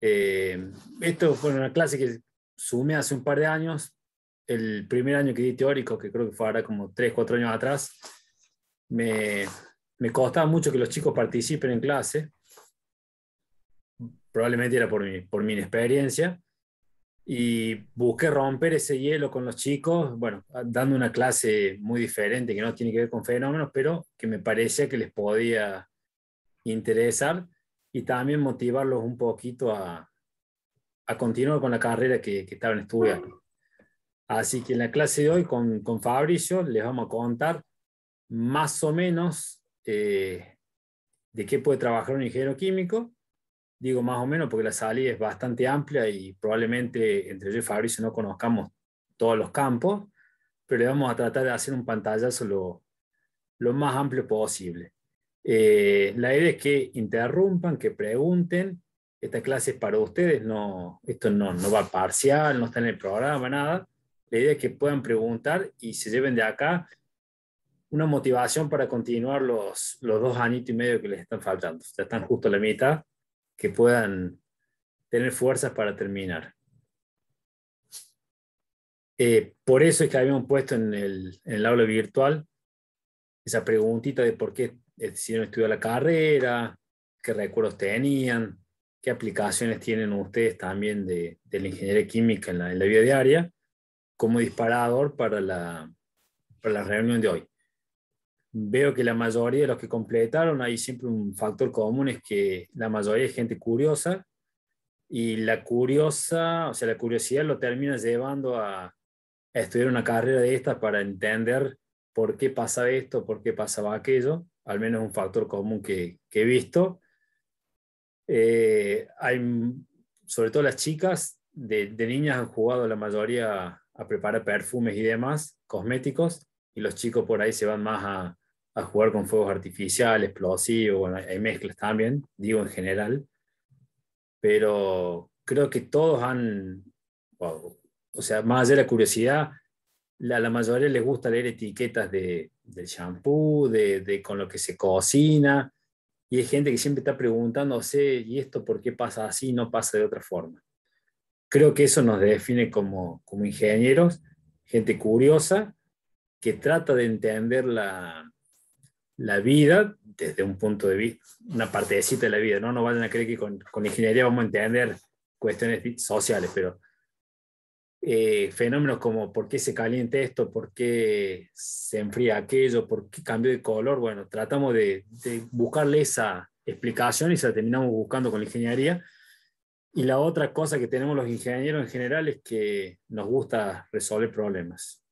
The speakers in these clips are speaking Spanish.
Esto fue una clase que sumé hace un par de años. El primer año que di teórico, que creo que fue ahora como 3 4 años atrás, me, me costaba mucho que los chicos participen en clase. Probablemente era por mi inexperiencia. Y busqué romper ese hielo con los chicos, bueno, dando una clase muy diferente que no tiene que ver con fenómenos, pero que me parecía que les podía interesar y también motivarlos un poquito a continuar con la carrera que estaban estudiando. Así que en la clase de hoy con Fabricio les vamos a contar más o menos de qué puede trabajar un ingeniero químico. Digo más o menos porque la salida es bastante amplia y probablemente entre yo y Fabricio no conozcamos todos los campos, pero le vamos a tratar de hacer un pantallazo lo más amplio posible. La idea es que interrumpan, que pregunten. Esta clase es para ustedes, no, esto no va parcial, no está en el programa, nada. La idea es que puedan preguntar y se lleven de acá una motivación para continuar los 2 años y medio que les están faltando. Ya están justo a la mitad, que puedan tener fuerzas para terminar. Por eso es que habíamos puesto en el aula virtual esa preguntita de por qué decidieron estudiar la carrera, qué recuerdos tenían, qué aplicaciones tienen ustedes también de la ingeniería química en la vida diaria, como disparador para la reunión de hoy. Veo que la mayoría de los que completaron, hay siempre un factor común, es que la mayoría es gente curiosa, y la curiosa, o sea, la curiosidad lo termina llevando a estudiar una carrera de estas para entender por qué pasa esto, por qué pasaba aquello, al menos un factor común que he visto. Hay, sobre todo las chicas, de niñas han jugado la mayoría a preparar perfumes y demás, cosméticos, y los chicos por ahí se van más a jugar con fuegos artificiales, explosivos, bueno, hay mezclas también, digo en general, pero creo que todos han, o sea, más allá de la curiosidad, la mayoría les gusta leer etiquetas del shampoo, con lo que se cocina, y hay gente que siempre está preguntándose, ¿y esto por qué pasa así, no pasa de otra forma? Creo que eso nos define como ingenieros, gente curiosa que trata de entender la vida desde un punto de vista, una partecita de la vida, ¿no? No vayan a creer que con ingeniería vamos a entender cuestiones sociales, pero fenómenos como por qué se calienta esto, por qué se enfría aquello, por qué cambió de color, bueno, tratamos de buscarle esa explicación y se la terminamos buscando con la ingeniería. Y la otra cosa que tenemos los ingenieros en general es que nos gusta resolver problemas.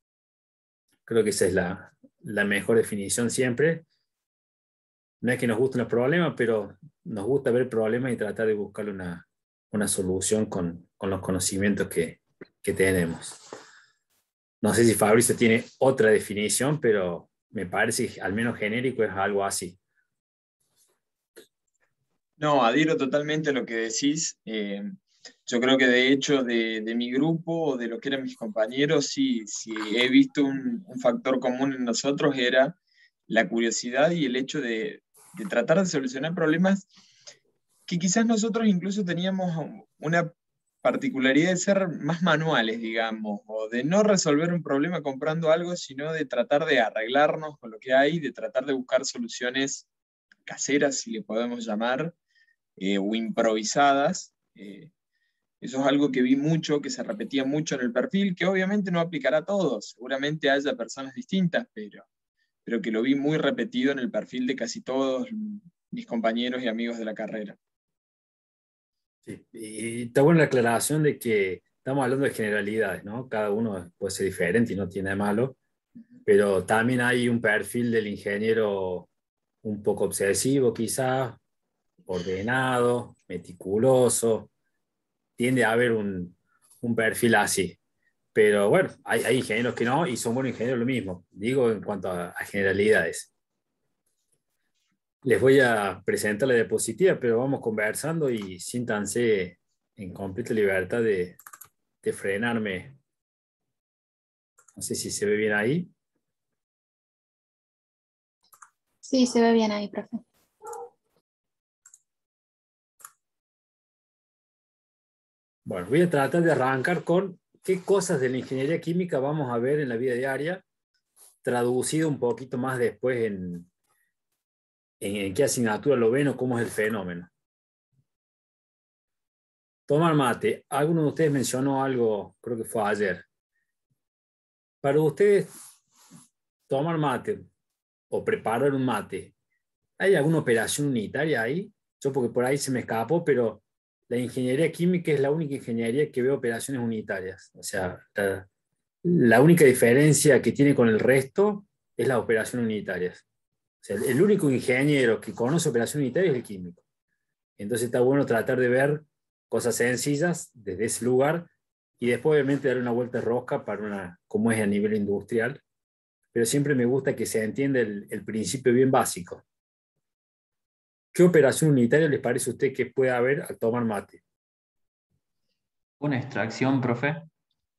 Creo que esa es la mejor definición siempre. No es que nos gusten los problemas, pero nos gusta ver problemas y tratar de buscarle una solución con los conocimientos que tenemos. No sé si Fabricio tiene otra definición, pero me parece que al menos genérico es algo así. No, adhiero totalmente a lo que decís. Yo creo que de hecho de mi grupo o de lo que eran mis compañeros, sí, sí he visto un factor común en nosotros era la curiosidad y el hecho de tratar de solucionar problemas que quizás nosotros incluso teníamos una particularidad de ser más manuales, digamos, o de no resolver un problema comprando algo, sino de tratar de arreglarnos con lo que hay, de tratar de buscar soluciones caseras, si le podemos llamar, o improvisadas. Eso es algo que vi mucho, que se repetía mucho en el perfil, que obviamente no aplicará a todos, seguramente haya personas distintas, pero que lo vi muy repetido en el perfil de casi todos mis compañeros y amigos de la carrera. Sí. Y está buena la aclaración de que estamos hablando de generalidades, ¿no? Cada uno puede ser diferente y no tiene de malo, pero también hay un perfil del ingeniero un poco obsesivo, quizás, ordenado, meticuloso. Tiende a haber un perfil así. Pero bueno, hay ingenieros que no y son buenos ingenieros lo mismo. Digo en cuanto a generalidades. Les voy a presentar la diapositiva, pero vamos conversando y siéntanse en completa libertad de frenarme. No sé si se ve bien ahí. Sí, se ve bien ahí, profe. Bueno, voy a tratar de arrancar con qué cosas de la ingeniería química vamos a ver en la vida diaria, traducido un poquito más después en qué asignatura lo ven o cómo es el fenómeno. Tomar mate. Alguno de ustedes mencionó algo, creo que fue ayer. Para ustedes, tomar mate o preparar un mate, ¿hay alguna operación unitaria ahí? Yo porque por ahí se me escapó, pero la ingeniería química es la única ingeniería que ve operaciones unitarias. O sea, la única diferencia que tiene con el resto es las operaciones unitarias. O sea, el único ingeniero que conoce operaciones unitarias es el químico. Entonces está bueno tratar de ver cosas sencillas desde ese lugar y después obviamente dar una vuelta de rosca para como es a nivel industrial. Pero siempre me gusta que se entienda el principio bien básico. ¿Qué operación unitaria les parece a usted que puede haber al tomar mate? Una extracción, profe.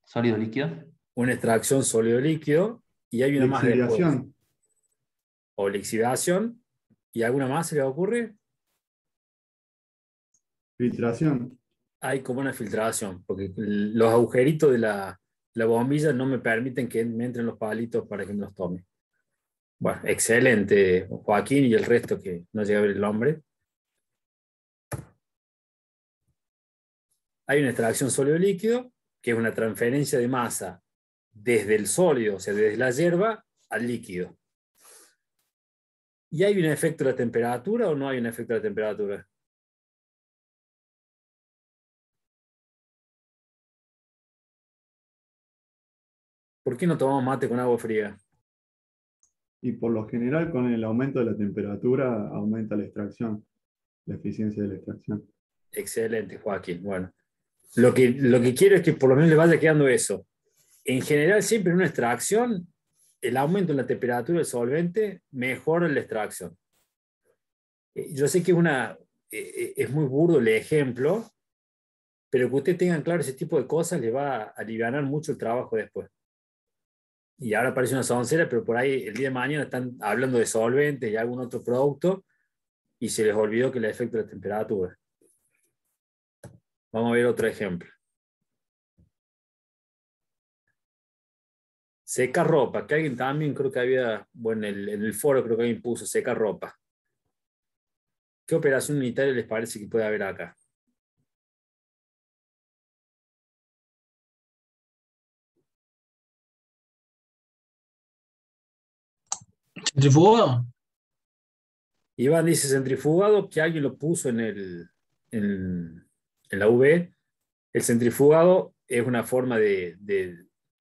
Sólido líquido. Una extracción sólido-líquido y hay una más después. Lixiviación. O lixiviación. ¿Y alguna más se le ocurre? Filtración. Hay como una filtración, porque los agujeritos de la bombilla no me permiten que me entren los palitos para que me los tome. Bueno, excelente, Joaquín y el resto que no llega a ver el nombre. Hay una extracción sólido-líquido, que es una transferencia de masa desde el sólido, o sea, desde la hierba al líquido. ¿Y hay un efecto de la temperatura o no hay un efecto de la temperatura? ¿Por qué no tomamos mate con agua fría? Y por lo general, con el aumento de la temperatura, aumenta la extracción, la eficiencia de la extracción. Excelente, Joaquín. Bueno, lo que quiero es que por lo menos le vaya quedando eso. En general, siempre en una extracción, el aumento en la temperatura del solvente mejora la extracción. Yo sé que es muy burdo el ejemplo, pero que ustedes tengan claro ese tipo de cosas les va a aliviar mucho el trabajo después. Y ahora parece una soncera, pero por ahí el día de mañana están hablando de solventes y algún otro producto y se les olvidó que el efecto de la temperatura. Vamos a ver otro ejemplo. Secar ropa, que alguien también creo que había, bueno, en el foro creo que alguien puso secar ropa. ¿Qué operación unitaria les parece que puede haber acá? ¿Centrifugado? Iván dice centrifugado, que alguien lo puso en la UV. El centrifugado es una forma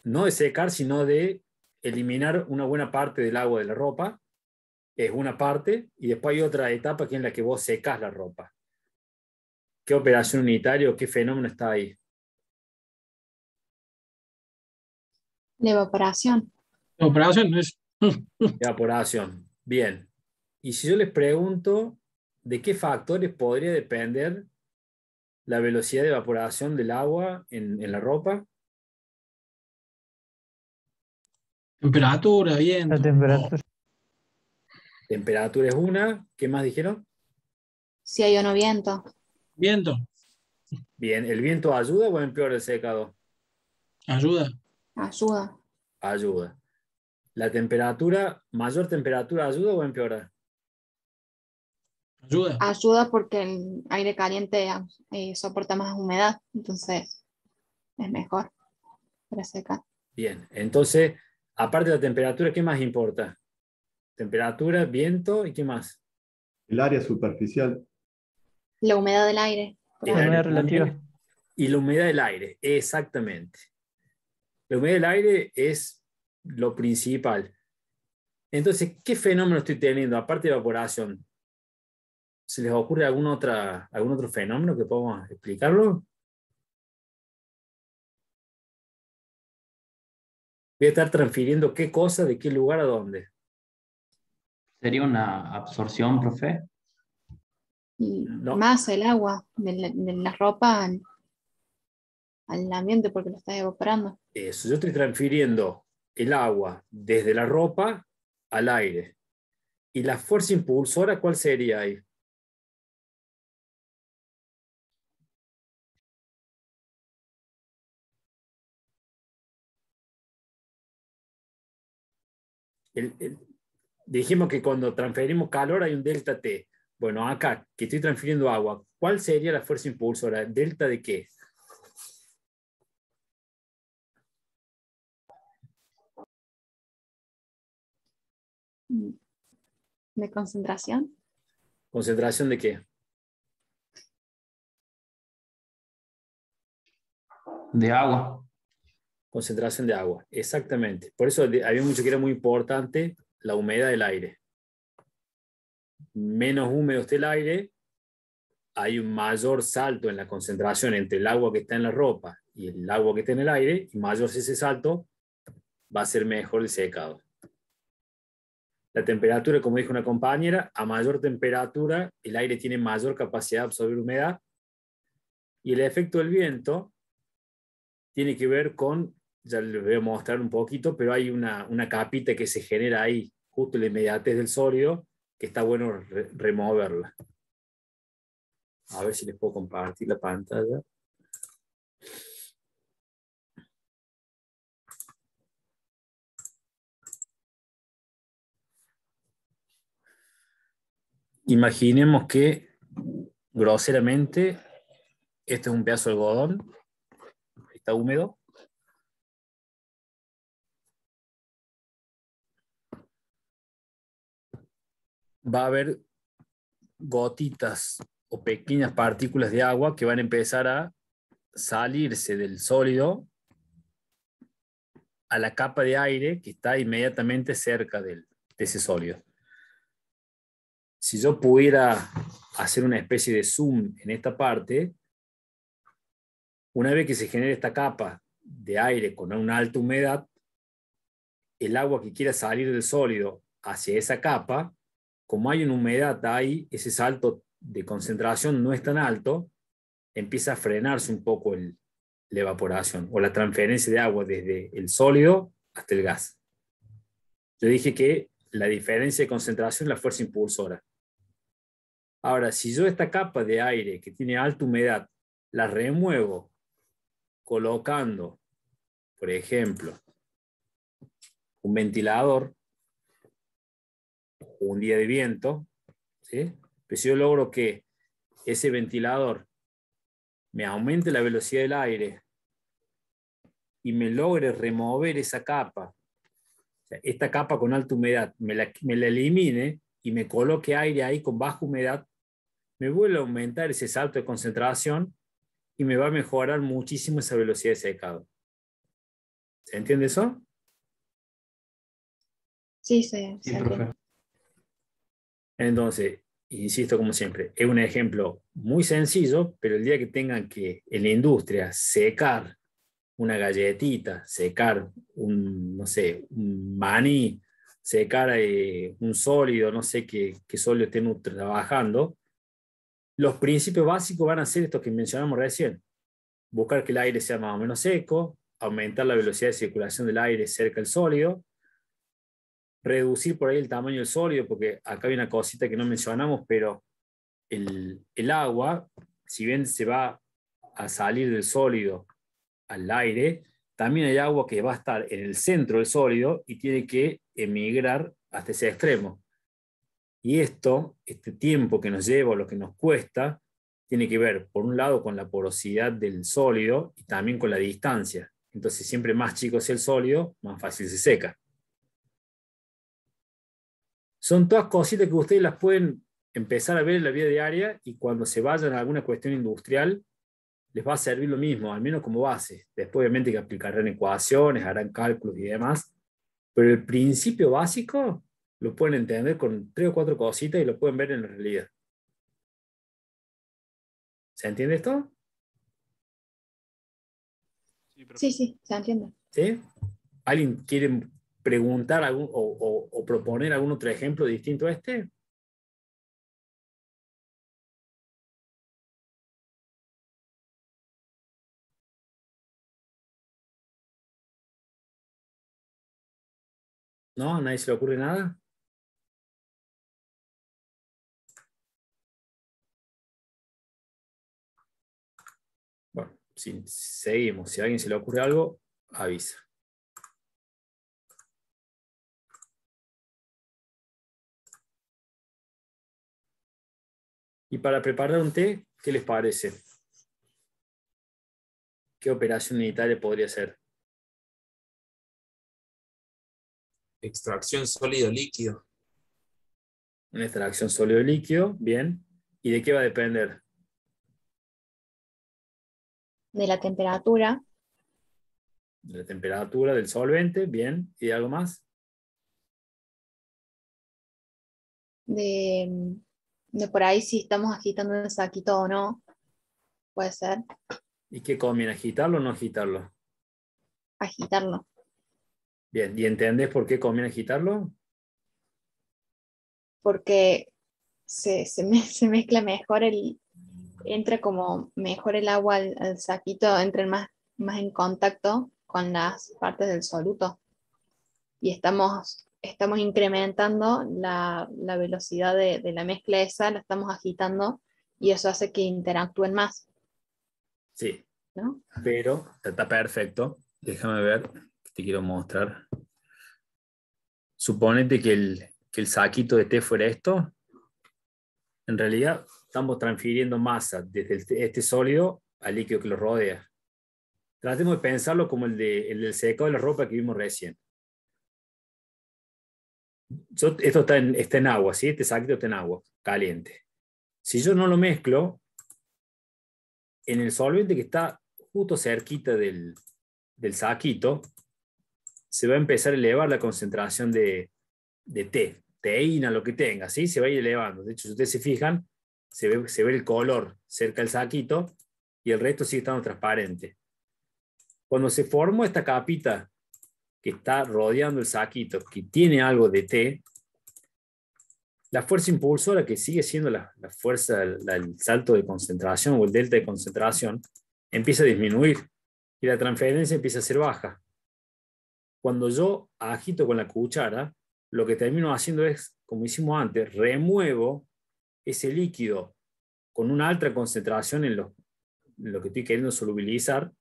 no de secar, sino de eliminar una buena parte del agua de la ropa. Es una parte, y después hay otra etapa que es en la que vos secás la ropa. ¿Qué operación unitaria o qué fenómeno está ahí? La evaporación. La operación es. Evaporación. Bien. Y si yo les pregunto de qué factores podría depender la velocidad de evaporación del agua en la ropa. Temperatura, viento. La temperatura. Temperatura es una. ¿Qué más dijeron? Si hay o no viento. Viento. Bien. ¿El viento ayuda o empeora el secado? Ayuda. Ayuda. Ayuda. ¿La temperatura, mayor temperatura ayuda o empeora? Ayuda. Ayuda porque el aire caliente soporta más humedad. Entonces es mejor para secar. Bien. Entonces, aparte de la temperatura, ¿qué más importa? Temperatura, viento y ¿qué más? El área superficial. La humedad del aire. El La aire humedad relativa. también. Y la humedad del aire, exactamente. La humedad del aire es lo principal. Entonces, ¿qué fenómeno estoy teniendo? Aparte de evaporación, ¿se les ocurre algún otro fenómeno que podamos explicarlo? Voy a estar transfiriendo qué cosa, de qué lugar a dónde. ¿Sería una absorción, profe? Y No. más el agua de la ropa al ambiente porque lo está evaporando. Eso, yo estoy transfiriendo el agua desde la ropa al aire. ¿Y la fuerza impulsora cuál sería ahí? dijimos que cuando transferimos calor hay un delta T. Bueno, acá, que estoy transfiriendo agua, ¿cuál sería la fuerza impulsora? ¿Delta de qué? ¿De concentración? ¿Concentración de qué? De agua. Concentración de agua, exactamente. Por eso había mucho que era muy importante la humedad del aire. Menos húmedo esté el aire, hay un mayor salto en la concentración entre el agua que está en la ropa y el agua que está en el aire, y mayor es ese salto, va a ser mejor el secado. La temperatura, como dijo una compañera, a mayor temperatura el aire tiene mayor capacidad de absorber humedad, y el efecto del viento tiene que ver con, ya les voy a mostrar un poquito, pero hay una capita que se genera ahí, justo en la inmediatez del sólido, que está bueno removerla. A ver si les puedo compartir la pantalla. Imaginemos que, groseramente, este es un pedazo de algodón, está húmedo. Va a haber gotitas o pequeñas partículas de agua que van a empezar a salirse del sólido a la capa de aire que está inmediatamente cerca de ese sólido. Si yo pudiera hacer una especie de zoom en esta parte, una vez que se genere esta capa de aire con una alta humedad, el agua que quiera salir del sólido hacia esa capa, como hay una humedad ahí, ese salto de concentración no es tan alto, empieza a frenarse un poco la evaporación o la transferencia de agua desde el sólido hasta el gas. Yo dije que la diferencia de concentración es la fuerza impulsora. Ahora, si yo esta capa de aire que tiene alta humedad la remuevo colocando, por ejemplo, un ventilador, un día de viento, ¿sí? Pero si yo logro que ese ventilador me aumente la velocidad del aire y me logre remover esa capa, o sea, esta capa con alta humedad, me la elimine y me coloque aire ahí con baja humedad, me vuelve a aumentar ese salto de concentración y me va a mejorar muchísimo esa velocidad de secado. ¿Se entiende eso? Sí, Sí, se entiende. profe. Entonces, insisto como siempre, es un ejemplo muy sencillo, pero el día que tengan que en la industria secar una galletita, secar no sé, un maní, secar un sólido, no sé qué sólido estén trabajando, los principios básicos van a ser estos que mencionamos recién. Buscar que el aire sea más o menos seco, aumentar la velocidad de circulación del aire cerca del sólido, reducir por ahí el tamaño del sólido, porque acá hay una cosita que no mencionamos, pero el agua, si bien se va a salir del sólido al aire, también hay agua que va a estar en el centro del sólido y tiene que emigrar hasta ese extremo. Y este tiempo que nos lleva o lo que nos cuesta, tiene que ver, por un lado, con la porosidad del sólido y también con la distancia. Entonces, siempre más chico sea el sólido, más fácil se seca. Son todas cositas que ustedes las pueden empezar a ver en la vida diaria y cuando se vayan a alguna cuestión industrial, les va a servir lo mismo, al menos como base. Después, obviamente, que aplicarán ecuaciones, harán cálculos y demás, pero el principio básico lo pueden entender con 3 o 4 cositas y lo pueden ver en la realidad. ¿Se entiende esto? Sí, se entiende. ¿Sí? ¿Alguien quiere preguntar o proponer algún otro ejemplo distinto a este? ¿No? ¿A nadie se le ocurre nada? Bueno, si seguimos. Si a alguien se le ocurre algo, avisa. Y para preparar un té, ¿qué les parece? ¿Qué operación unitaria podría ser? Extracción sólido-líquido. Una extracción sólido-líquido, bien. ¿Y de qué va a depender? De la temperatura, De la temperatura del solvente, bien. ¿Y de algo más? de, de por ahí si estamos agitando el saquito o no, puede ser ¿Y qué conviene? ¿Agitarlo o no agitarlo? agitarlo, Bien. ¿Y entendés por qué conviene agitarlo? porque se mezcla mejor entra como mejor el agua al saquito, entra más en contacto con las partes del soluto y estamos incrementando la velocidad de la mezcla esa, la estamos agitando y eso hace que interactúen más, Sí, ¿no? pero está perfecto. Déjame ver, te quiero mostrar. Suponete que el saquito de té fuera esto. En realidad estamos transfiriendo masa desde este sólido al líquido que lo rodea. Tratemos de pensarlo como el del secado de la ropa que vimos recién. Esto está en agua, ¿sí? Este saquito está en agua, caliente. Si yo no lo mezclo, en el solvente que está justo cerquita del saquito, se va a empezar a elevar la concentración de té, teína, lo que tenga, ¿sí? Se va a ir elevando. De hecho, si ustedes se fijan, se ve el color cerca del saquito y el resto sigue estando transparente. Cuando se formó esta capita que está rodeando el saquito, que tiene algo de té, la fuerza impulsora, que sigue siendo la fuerza, el salto de concentración o el delta de concentración, empieza a disminuir y la transferencia empieza a ser baja. Cuando yo agito con la cuchara, lo que termino haciendo es, como hicimos antes, remuevo ese líquido con una alta concentración en lo que estoy queriendo solubilizar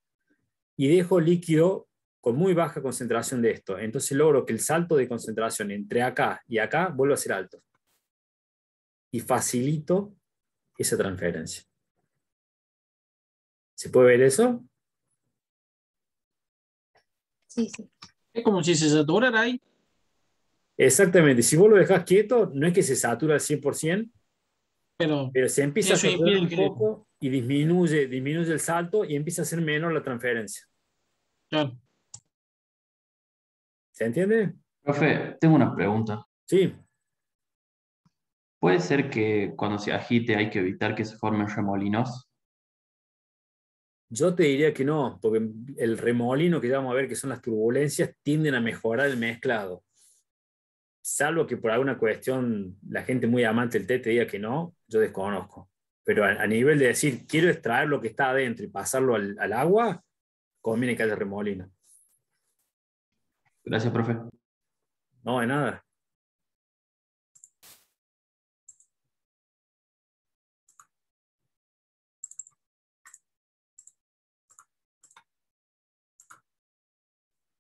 y dejo líquido con muy baja concentración de esto. Entonces logro que el salto de concentración entre acá y acá vuelva a ser alto. Y facilito esa transferencia. ¿Se puede ver eso? Sí, sí. Es como si se saturara ahí. Exactamente. Si vos lo dejás quieto, no es que se satura al 100%, Pero pero se empieza a eso saturar impide un que, poco y disminuye el salto y empieza a ser menor la transferencia. claro, ¿Se entiende? Profe, tengo una pregunta. Sí. ¿Puede ser que cuando se agite hay que evitar que se formen remolinos? Yo te diría que no, porque el remolino que ya vamos a ver, que son las turbulencias, tienden a mejorar el mezclado. Salvo que por alguna cuestión la gente muy amante del té te diga que no, yo desconozco. Pero a nivel de decir, quiero extraer lo que está adentro y pasarlo al agua, conviene que haya remolino. Gracias, profe. No, de nada.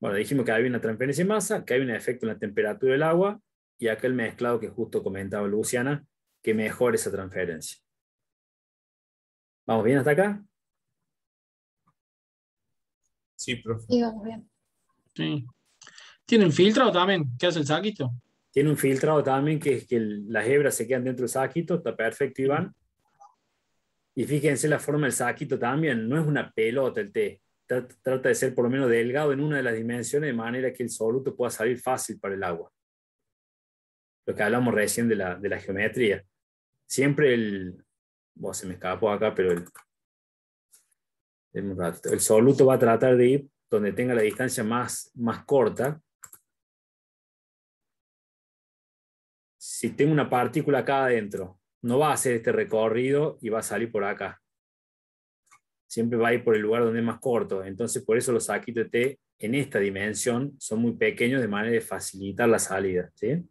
Bueno, dijimos que había una transferencia de masa, que hay un efecto en la temperatura del agua, y acá el mezclado que justo comentaba Luciana, que mejora esa transferencia. ¿Vamos bien hasta acá? Sí, profe. Sí, vamos bien. sí. ¿Tienen filtro también? ¿Qué hace el saquito? Tiene un filtrado también, que es que las hebras se quedan dentro del saquito, está perfecto, Iván. Y fíjense la forma del saquito también, no es una pelota el té. Trata de ser por lo menos delgado en una de las dimensiones, de manera que el soluto pueda salir fácil para el agua. Lo que hablamos recién de la geometría. Siempre se me escapó acá, pero el soluto va a tratar de ir donde tenga la distancia más corta. Si tengo una partícula acá adentro, no va a hacer este recorrido y va a salir por acá. Siempre va a ir por el lugar donde es más corto. Entonces, por eso los saquitos de té en esta dimensión son muy pequeños, de manera de facilitar la salida, ¿sí?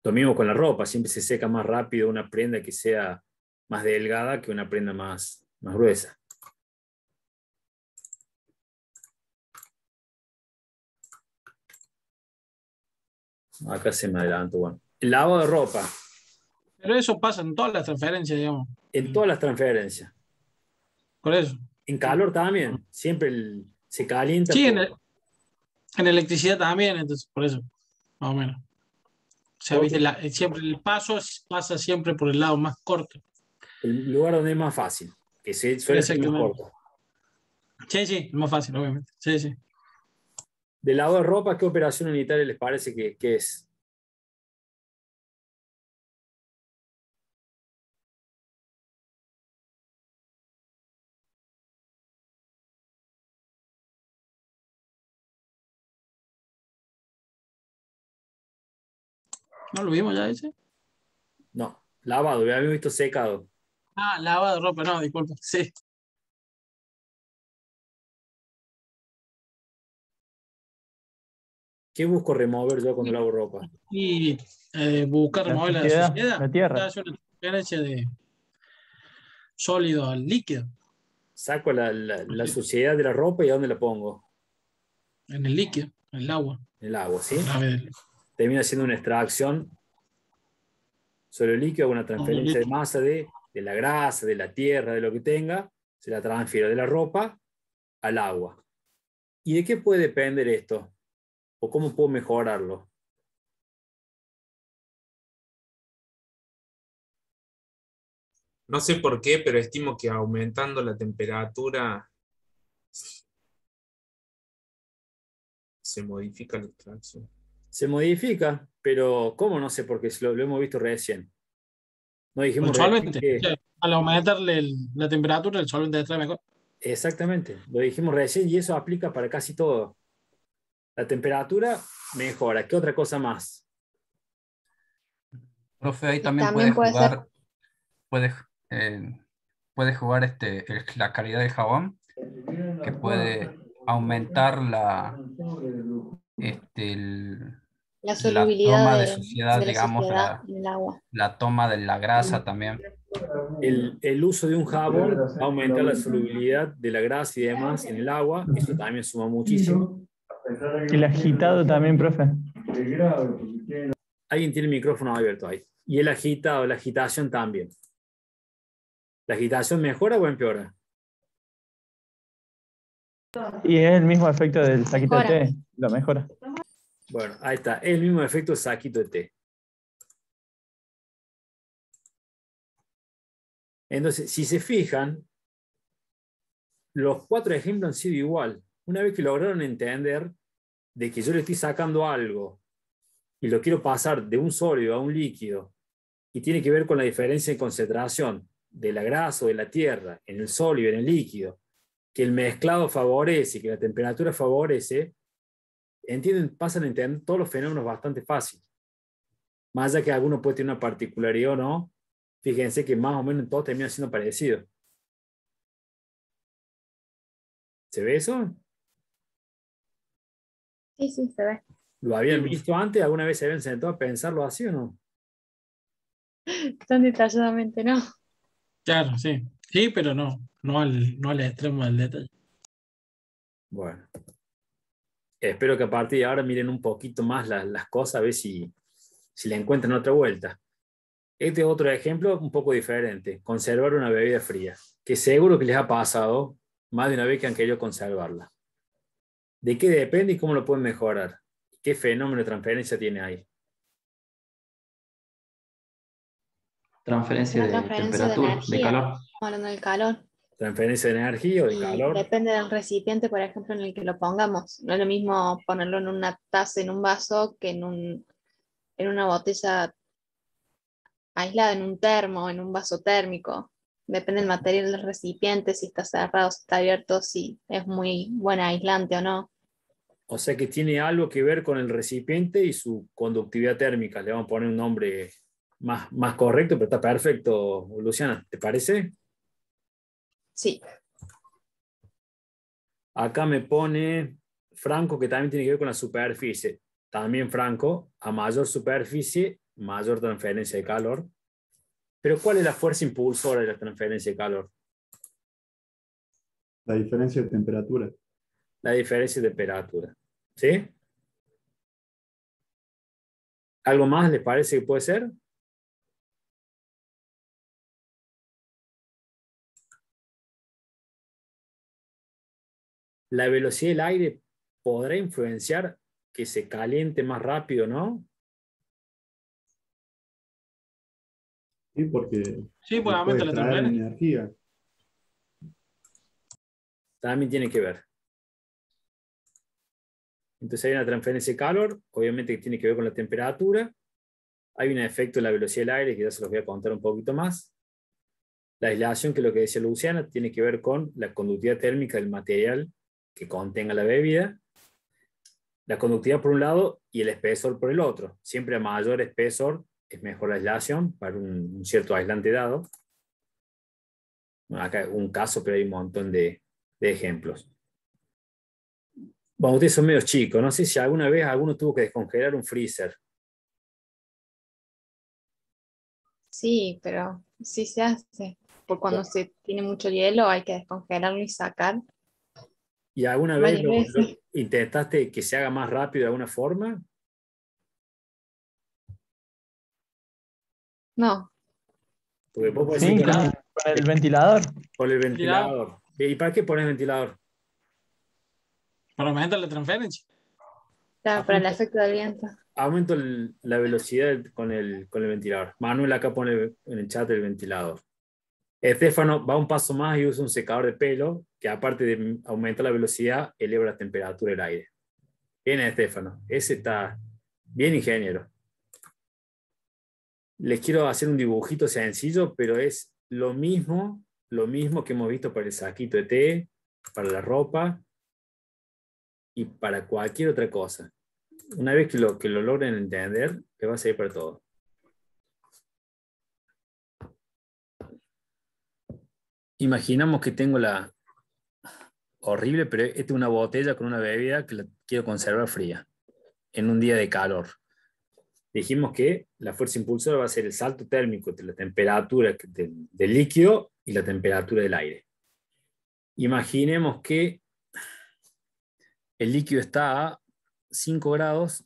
Lo mismo con la ropa, siempre se seca más rápido una prenda que sea más delgada que una prenda más gruesa. acá se me adelantó. Bueno, el lavado de ropa, Pero eso pasa en todas las transferencias, digamos. en todas las transferencias. Por eso. En calor también, siempre se calienta Sí, por, en electricidad también, entonces, por eso, más o menos. O sea, viste, siempre el paso pasa siempre por el lado más corto. el lugar donde es más fácil, que suele ser más Exactamente. corto. Sí, sí, es más fácil, obviamente. Sí, sí. De lavado de ropa, ¿qué operación unitaria les parece que es? ¿No lo vimos ya ese? No, lavado, habíamos visto secado. Ah, lavado de ropa, no, disculpa. Sí. ¿Qué busco remover yo cuando lavo ropa? Y buscar La remover la suciedad, suciedad. la tierra. Hace una transferencia de sólido al líquido. Saco la suciedad de la ropa y ¿a dónde la pongo? En el líquido, en el agua. En el agua, ¿sí? A través del Termino haciendo una extracción sobre el líquido, hago una transferencia de masa de la grasa, de la tierra, de lo que tenga, se la transfiero de la ropa al agua. ¿Y de qué puede depender esto? ¿O cómo puedo mejorarlo? No sé por qué, pero estimo que aumentando la temperatura se modifica la extracción. Se modifica, pero ¿cómo? No sé, porque lo hemos visto recién. No el dijimos recién solvente. O que... sea, al aumentarle la temperatura, el solvente extrae mejor. Exactamente, lo dijimos recién y eso aplica para casi todo. La temperatura mejora. ¿Qué otra cosa más? Profe, ahí Y también también puede ser, puede, puede jugar la calidad del jabón, que puede aumentar el- la la solubilidad toma de suciedad, de la digamos, suciedad en el agua. la toma de la grasa también. El uso de un jabón va a aumentar la solubilidad de la grasa y demás en el agua. Eso también suma muchísimo. El agitado también, profe. Alguien tiene el micrófono abierto ahí. Y el agitado, la agitación también. ¿La agitación mejora o empeora? Y es el mismo efecto del saquito de Mejora. té, lo mejora. Bueno, ahí está. Es el mismo efecto saquito de té. Entonces, si se fijan, los 4 ejemplos han sido igual. Una vez que lograron entender de que yo le estoy sacando algo y lo quiero pasar de un sólido a un líquido y tiene que ver con la diferencia en concentración de la grasa o de la tierra en el sólido y en el líquido, que el mezclado favorece, que la temperatura favorece, pasan a entender todos los fenómenos bastante fácil. Más allá que alguno puede tener una particularidad o no, fíjense que más o menos todo termina siendo parecido. ¿Se ve eso? Sí, sí, se ve. ¿Lo habían visto antes? ¿Alguna vez se habían sentado a pensarlo así o no? Tan detalladamente, ¿no? Claro, sí. Sí, pero no al extremo del detalle. Bueno, espero que a partir de ahora miren un poquito más las cosas, a ver si le encuentran otra vuelta. Este es otro ejemplo un poco diferente, conservar una bebida fría, que seguro que les ha pasado más de una vez que han querido conservarla. ¿De qué depende y cómo lo pueden mejorar? ¿Qué fenómeno de transferencia tiene ahí? Transferencia Una de transferencia de temperatura, de energía, calor. hablando del calor. ¿Transferencia de energía o de Y calor? depende del recipiente, por ejemplo, en el que lo pongamos. No es lo mismo ponerlo en una taza, en un vaso, que en una botella aislada, en un termo, en un vaso térmico. Depende del material del recipiente, si está cerrado, si está abierto, si es muy buen aislante o no. O sea que tiene algo que ver con el recipiente y su conductividad térmica. Le vamos a poner un nombre más correcto, pero está perfecto, Luciana. ¿Te parece? Sí, Acá me pone Franco, que también tiene que ver con la superficie. También Franco, a mayor superficie, mayor transferencia de calor. Pero ¿cuál es la fuerza impulsora de la transferencia de calor? La diferencia de temperatura. La diferencia de temperatura. ¿Sí? ¿Algo más les parece que puede ser? La velocidad del aire podrá influenciar que se caliente más rápido, ¿no? Sí, porque Sí, pues le puede aumenta la extraer transferencia. energía. También tiene que ver. Entonces hay una transferencia de calor, obviamente que tiene que ver con la temperatura. Hay un efecto de la velocidad del aire, que ya se los voy a contar un poquito más. La aislación, que es lo que decía Luciana, tiene que ver con la conductividad térmica del material que contenga la bebida. La conductividad por un lado y el espesor por el otro. Siempre a mayor espesor es mejor la aislación para un cierto aislante dado. Bueno, acá un caso, pero hay un montón de ejemplos. Bueno, ustedes son medio chicos. No sé si alguna vez alguno tuvo que descongelar un freezer. Sí, pero sí se hace. Por cuando se tiene mucho hielo hay que descongelarlo y sacar ¿Y alguna vez varias veces. intentaste que se haga más rápido de alguna forma? No, Porque vos podés Sí, decir, con bueno, el ventilador. por el Ventilador. ventilador. ¿Y para qué pones ventilador? Para aumentar la transferencia. claro, para el efecto del viento. Aumento la velocidad con el ventilador. Manuel acá pone en el chat el ventilador. Estefano va un paso más y usa un secador de pelo que, aparte de aumentar la velocidad, eleva la temperatura del aire. Bien, Estefano. Ese está bien, ingeniero. Les quiero hacer un dibujito sencillo, pero es lo mismo que hemos visto para el saquito de té, para la ropa y para cualquier otra cosa. Una vez que lo logren entender, les va a servir para todo. Imaginamos que tengo horrible, pero esta es una botella con una bebida que la quiero conservar fría en un día de calor. Dijimos que la fuerza impulsora va a ser el salto térmico entre la temperatura del líquido y la temperatura del aire. Imaginemos que el líquido está a 5 grados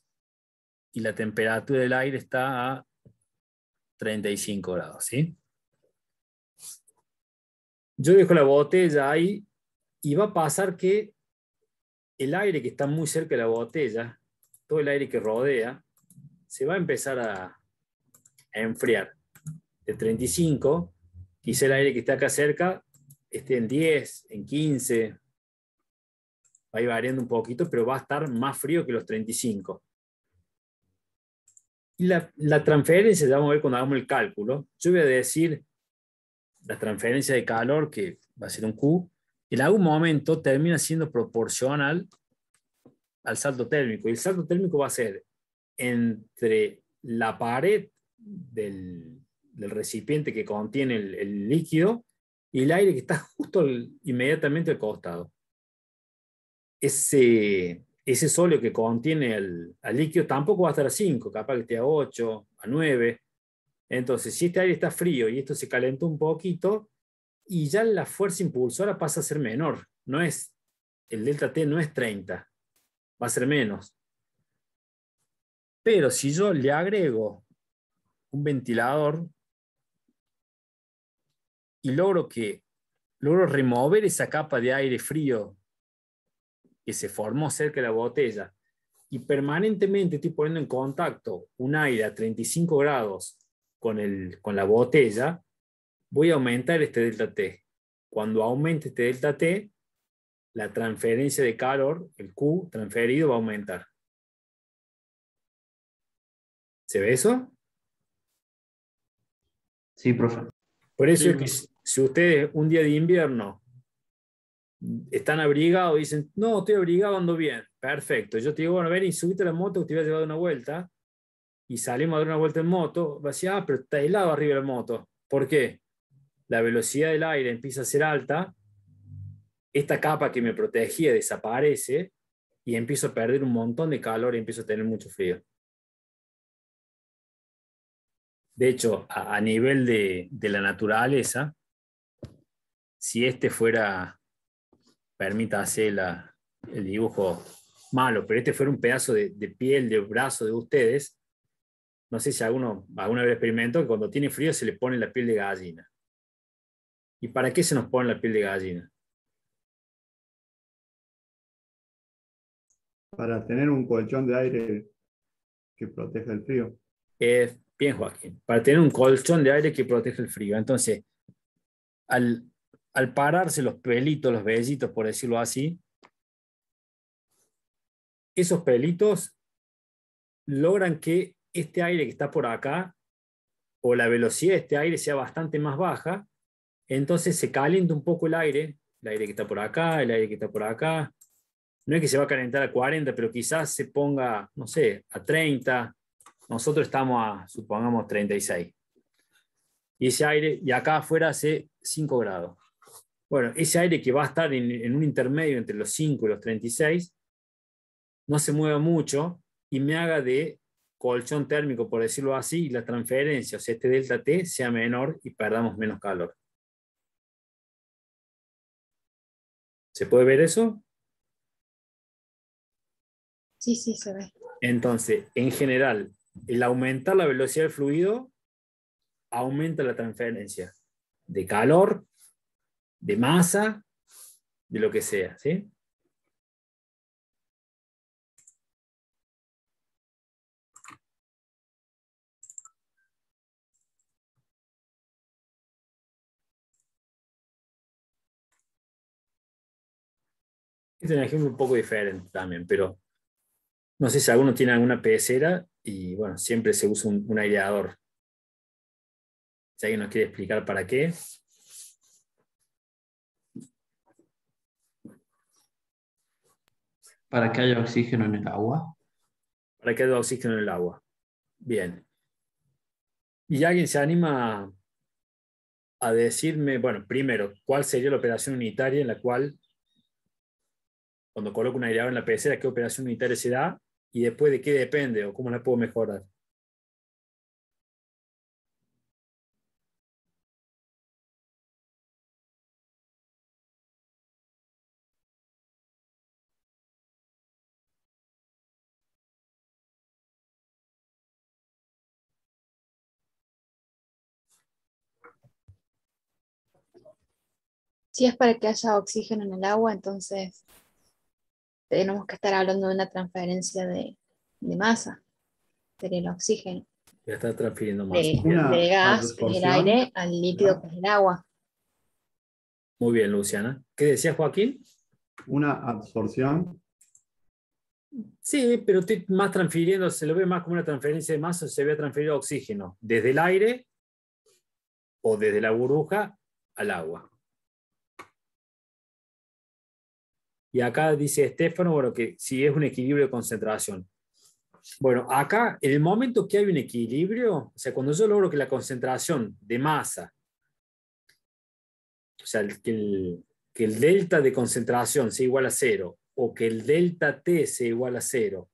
y la temperatura del aire está a 35 grados, ¿sí? Yo dejo la botella ahí y va a pasar que el aire que está muy cerca de la botella, todo el aire que rodea, se va a empezar a enfriar. De 35, quizá el aire que está acá cerca esté en 10, en 15, va a ir variando un poquito, pero va a estar más frío que los 35. Y la transferencia, ya vamos a ver cuando hagamos el cálculo. Yo voy a decir la transferencia de calor, que va a ser un Q, en algún momento termina siendo proporcional al salto térmico. Y el salto térmico va a ser entre la pared del recipiente que contiene el líquido y el aire que está justo inmediatamente al costado. Ese sólido que contiene al líquido tampoco va a estar a 5, capaz que esté a 8, a 9. Entonces, si este aire está frío y esto se calentó un poquito, y ya la fuerza impulsora pasa a ser menor. No es, el delta T no es 30, va a ser menos. Pero si yo le agrego un ventilador y logro remover esa capa de aire frío que se formó cerca de la botella y permanentemente estoy poniendo en contacto un aire a 35 grados con la botella, voy a aumentar este delta T. Cuando aumente este delta T, la transferencia de calor, el Q transferido, va a aumentar. ¿Se ve eso? Sí, profe. Por eso Sí, es que si ustedes un día de invierno están abrigados y dicen, no, estoy abrigado, ando bien, perfecto. Yo te digo, bueno, ven y subite a la moto que te voy a llevar de una vuelta, y salimos a dar una vuelta en moto, va a decir, pero está helado arriba de la moto. ¿Por qué? La velocidad del aire empieza a ser alta, esta capa que me protegía desaparece y empiezo a perder un montón de calor y empiezo a tener mucho frío. De hecho, a nivel de la naturaleza, si este fuera, permítase el dibujo malo, pero este fuera un pedazo de piel, de brazo de ustedes, no sé si alguna vez experimentó que cuando tiene frío se le pone la piel de gallina. ¿Y para qué se nos pone la piel de gallina? Para tener un colchón de aire que proteja el frío. Bien, Joaquín. Para tener un colchón de aire que proteja el frío. Entonces, al pararse los pelitos, los vellitos, por decirlo así, esos pelitos logran que este aire que está por acá, o la velocidad de este aire sea bastante más baja, entonces se calienta un poco el aire que está por acá, el aire que está por acá. No es que se va a calentar a 40, pero quizás se ponga, no sé, a 30. Nosotros estamos a, supongamos, 36. Y ese aire, y acá afuera hace 5 grados. Bueno, ese aire que va a estar en un intermedio entre los 5 y los 36, no se mueva mucho y me haga de colchón térmico, por decirlo así, y la transferencia, o sea, este delta T, sea menor y perdamos menos calor. ¿Se puede ver eso? Sí, sí, se ve. Entonces, en general, el aumentar la velocidad del fluido aumenta la transferencia de calor, de masa, de lo que sea, ¿sí? Este es un ejemplo un poco diferente también, pero no sé si alguno tiene alguna pecera y bueno, siempre se usa un aireador. Si alguien nos quiere explicar para qué. Para que haya oxígeno en el agua. Para que haya oxígeno en el agua. Bien. ¿Y alguien se anima a decirme, bueno, primero, cuál sería la operación unitaria en la cual, cuando coloco un aireador en la pecera, qué operación unitaria se da? Y después de qué depende o cómo la puedo mejorar. Si es para que haya oxígeno en el agua, entonces tenemos que estar hablando de una transferencia de masa, sería el oxígeno, Ya está transfiriendo masa. del gas, que es el absorción. aire, al líquido, que es el agua. Muy bien, Luciana. ¿Qué decía Joaquín? Una absorción. Sí, pero estoy más transfiriendo, se lo ve más como una transferencia de masa, se ve transferir oxígeno desde el aire o desde la burbuja al agua. Y acá dice Estefano, bueno, que si es un equilibrio de concentración. Bueno, acá, en el momento que hay un equilibrio, o sea, cuando yo logro que la concentración de masa, o sea, que el delta de concentración sea igual a 0, o que el delta T sea igual a 0,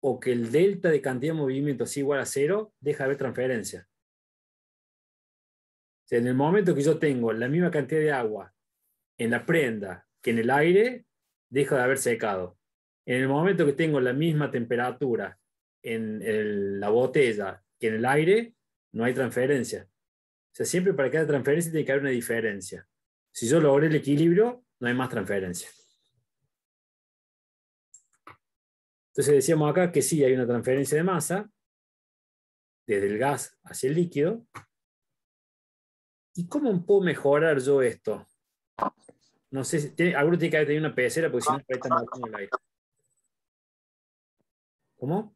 o que el delta de cantidad de movimiento sea igual a 0, deja de haber transferencia. O sea, en el momento que yo tengo la misma cantidad de agua en la prenda que en el aire, deja de haber secado. En el momento que tengo la misma temperatura en la botella que en el aire, no hay transferencia. O sea, siempre para que haya transferencia tiene que haber una diferencia. Si yo logré el equilibrio, no hay más transferencia. Entonces decíamos acá que sí hay una transferencia de masa desde el gas hacia el líquido. ¿Y cómo puedo mejorar yo esto? No sé si alguno tiene que haber tenido una pecera porque si no está matando el aire. ¿Cómo?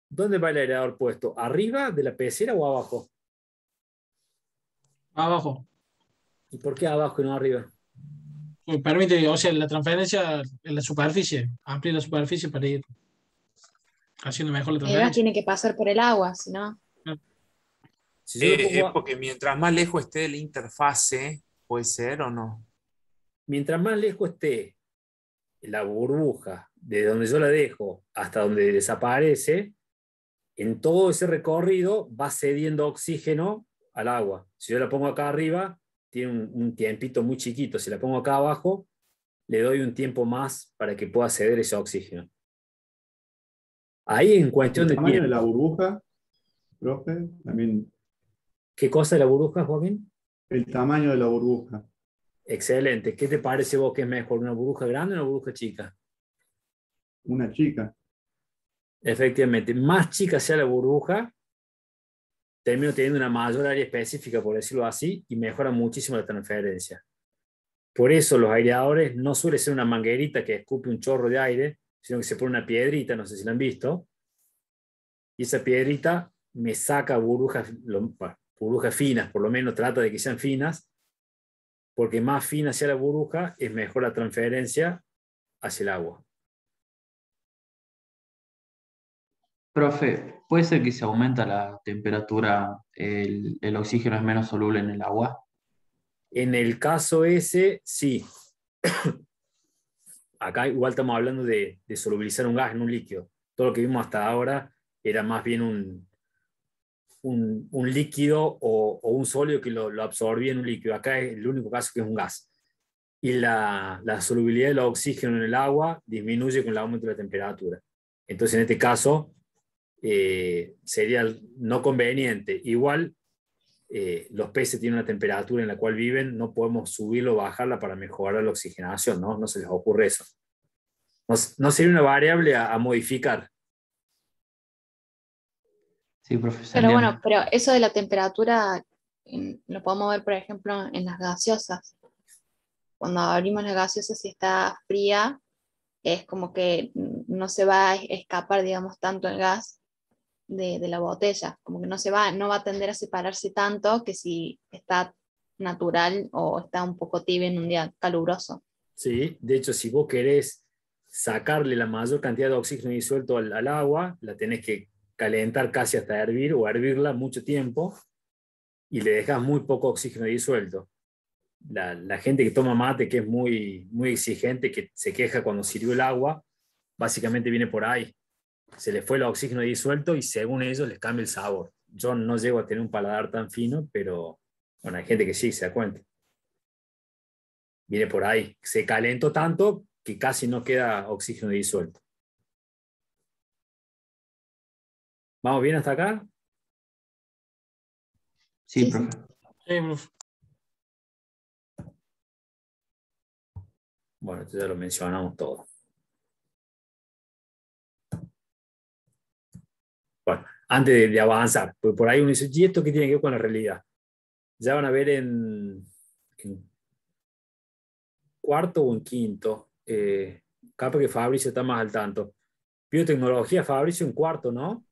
¿Dónde va el aireador puesto? ¿Arriba de la pecera o abajo? Abajo. ¿Y por qué abajo y no arriba? Permite, o sea, la transferencia en la superficie, amplía la superficie para ir haciendo mejor la El gas transferencia. tiene que pasar por el agua, si no. Si yo lo pongo Porque mientras más lejos esté de la interfase, puede ser o no. mientras más lejos esté la burbuja de donde yo la dejo hasta donde desaparece, en todo ese recorrido va cediendo oxígeno al agua. Si yo la pongo acá arriba, tiene un tiempito muy chiquito. Si la pongo acá abajo, le doy un tiempo más para que pueda ceder ese oxígeno. Ahí en cuestión El de tamaño de tiempo. la burbuja, profe, también ¿Qué cosa es la burbuja, Joaquín? el tamaño de la burbuja. Excelente. ¿Qué te parece vos que es mejor, una burbuja grande o una burbuja chica? Una chica. Efectivamente, más chica sea la burbuja, termino teniendo una mayor área específica, por decirlo así, y mejora muchísimo la transferencia. Por eso los aireadores no suele ser una manguerita que escupe un chorro de aire, sino que se pone una piedrita, no sé si la han visto, y esa piedrita me saca burbujas finas, por lo menos trata de que sean finas, porque más fina sea la burbuja, es mejor la transferencia hacia el agua. Profe, ¿puede ser que si aumenta la temperatura el oxígeno es menos soluble en el agua? En el caso ese, sí. Acá igual estamos hablando de solubilizar un gas en un líquido. Todo lo que vimos hasta ahora era más bien un líquido o un sólido que lo absorbía en un líquido. Acá es el único caso que es un gas. Y la solubilidad del oxígeno en el agua disminuye con el aumento de la temperatura. Entonces, en este caso, sería no conveniente. Igual, los peces tienen una temperatura en la cual viven, no podemos subirla o bajarla para mejorar la oxigenación, ¿no? No se les ocurre eso. No sería una variable a modificar. Sí, profe, se Pero entiende. bueno, pero eso de la temperatura lo podemos ver, por ejemplo, en las gaseosas. Cuando abrimos la gaseosa, si está fría, es como que no se va a escapar, digamos, tanto el gas de la botella, como que no va a tender a separarse tanto que si está natural o está un poco tibio en un día caluroso. ¿Sí? De hecho, si vos querés sacarle la mayor cantidad de oxígeno disuelto al agua, la tenés que calentar casi hasta hervir o hervirla mucho tiempo y le dejas muy poco oxígeno disuelto. La gente que toma mate, que es muy, muy exigente, que se queja cuando sirvió el agua, básicamente viene por ahí. Se les fue el oxígeno disuelto y según ellos les cambia el sabor. Yo no llego a tener un paladar tan fino, pero bueno, hay gente que sí se da cuenta. Viene por ahí. Se calentó tanto que casi no queda oxígeno disuelto. ¿Vamos bien hasta acá? Sí, Sí, profe. Sí, profe. Bueno, esto ya lo mencionamos todo. Bueno, antes de avanzar, porque por ahí uno dice, ¿y esto qué tiene que ver con la realidad? Ya van a ver en cuarto o en quinto. Capaz que Fabricio está más al tanto. Biotecnología, Fabricio, en cuarto, ¿no?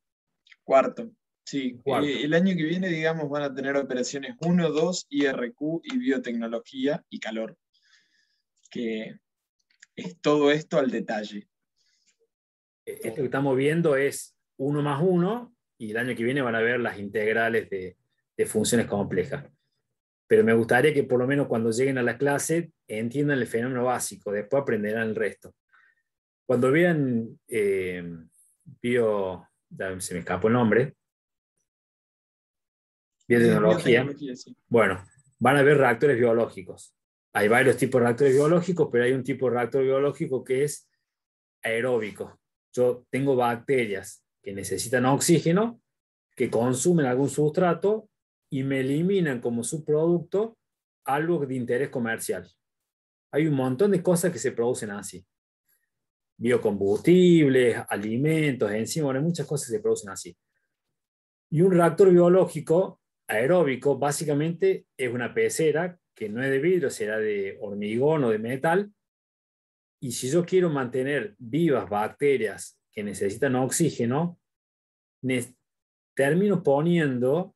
Cuarto. Sí, Cuarto. el año que viene, digamos, van a tener operaciones 1, 2, IRQ y biotecnología y calor, que es todo esto al detalle. Esto que estamos viendo es 1 más 1 y el año que viene van a ver las integrales de funciones complejas. Pero me gustaría que por lo menos cuando lleguen a la clase entiendan el fenómeno básico, después aprenderán el resto. Cuando vean se me escapó el nombre, biotecnología, Biotecnología, sí. bueno, van a ver reactores biológicos. Hay varios tipos de reactores biológicos, pero hay un tipo de reactor biológico que es aeróbico. Yo tengo bacterias que necesitan oxígeno, que consumen algún sustrato y me eliminan como subproducto algo de interés comercial. Hay un montón de cosas que se producen así. Biocombustibles, alimentos, enzimas, hay muchas cosas que se producen así. Y un reactor biológico aeróbico básicamente es una pecera que no es de vidrio, será de hormigón o de metal. Y si yo quiero mantener vivas bacterias que necesitan oxígeno, termino poniendo,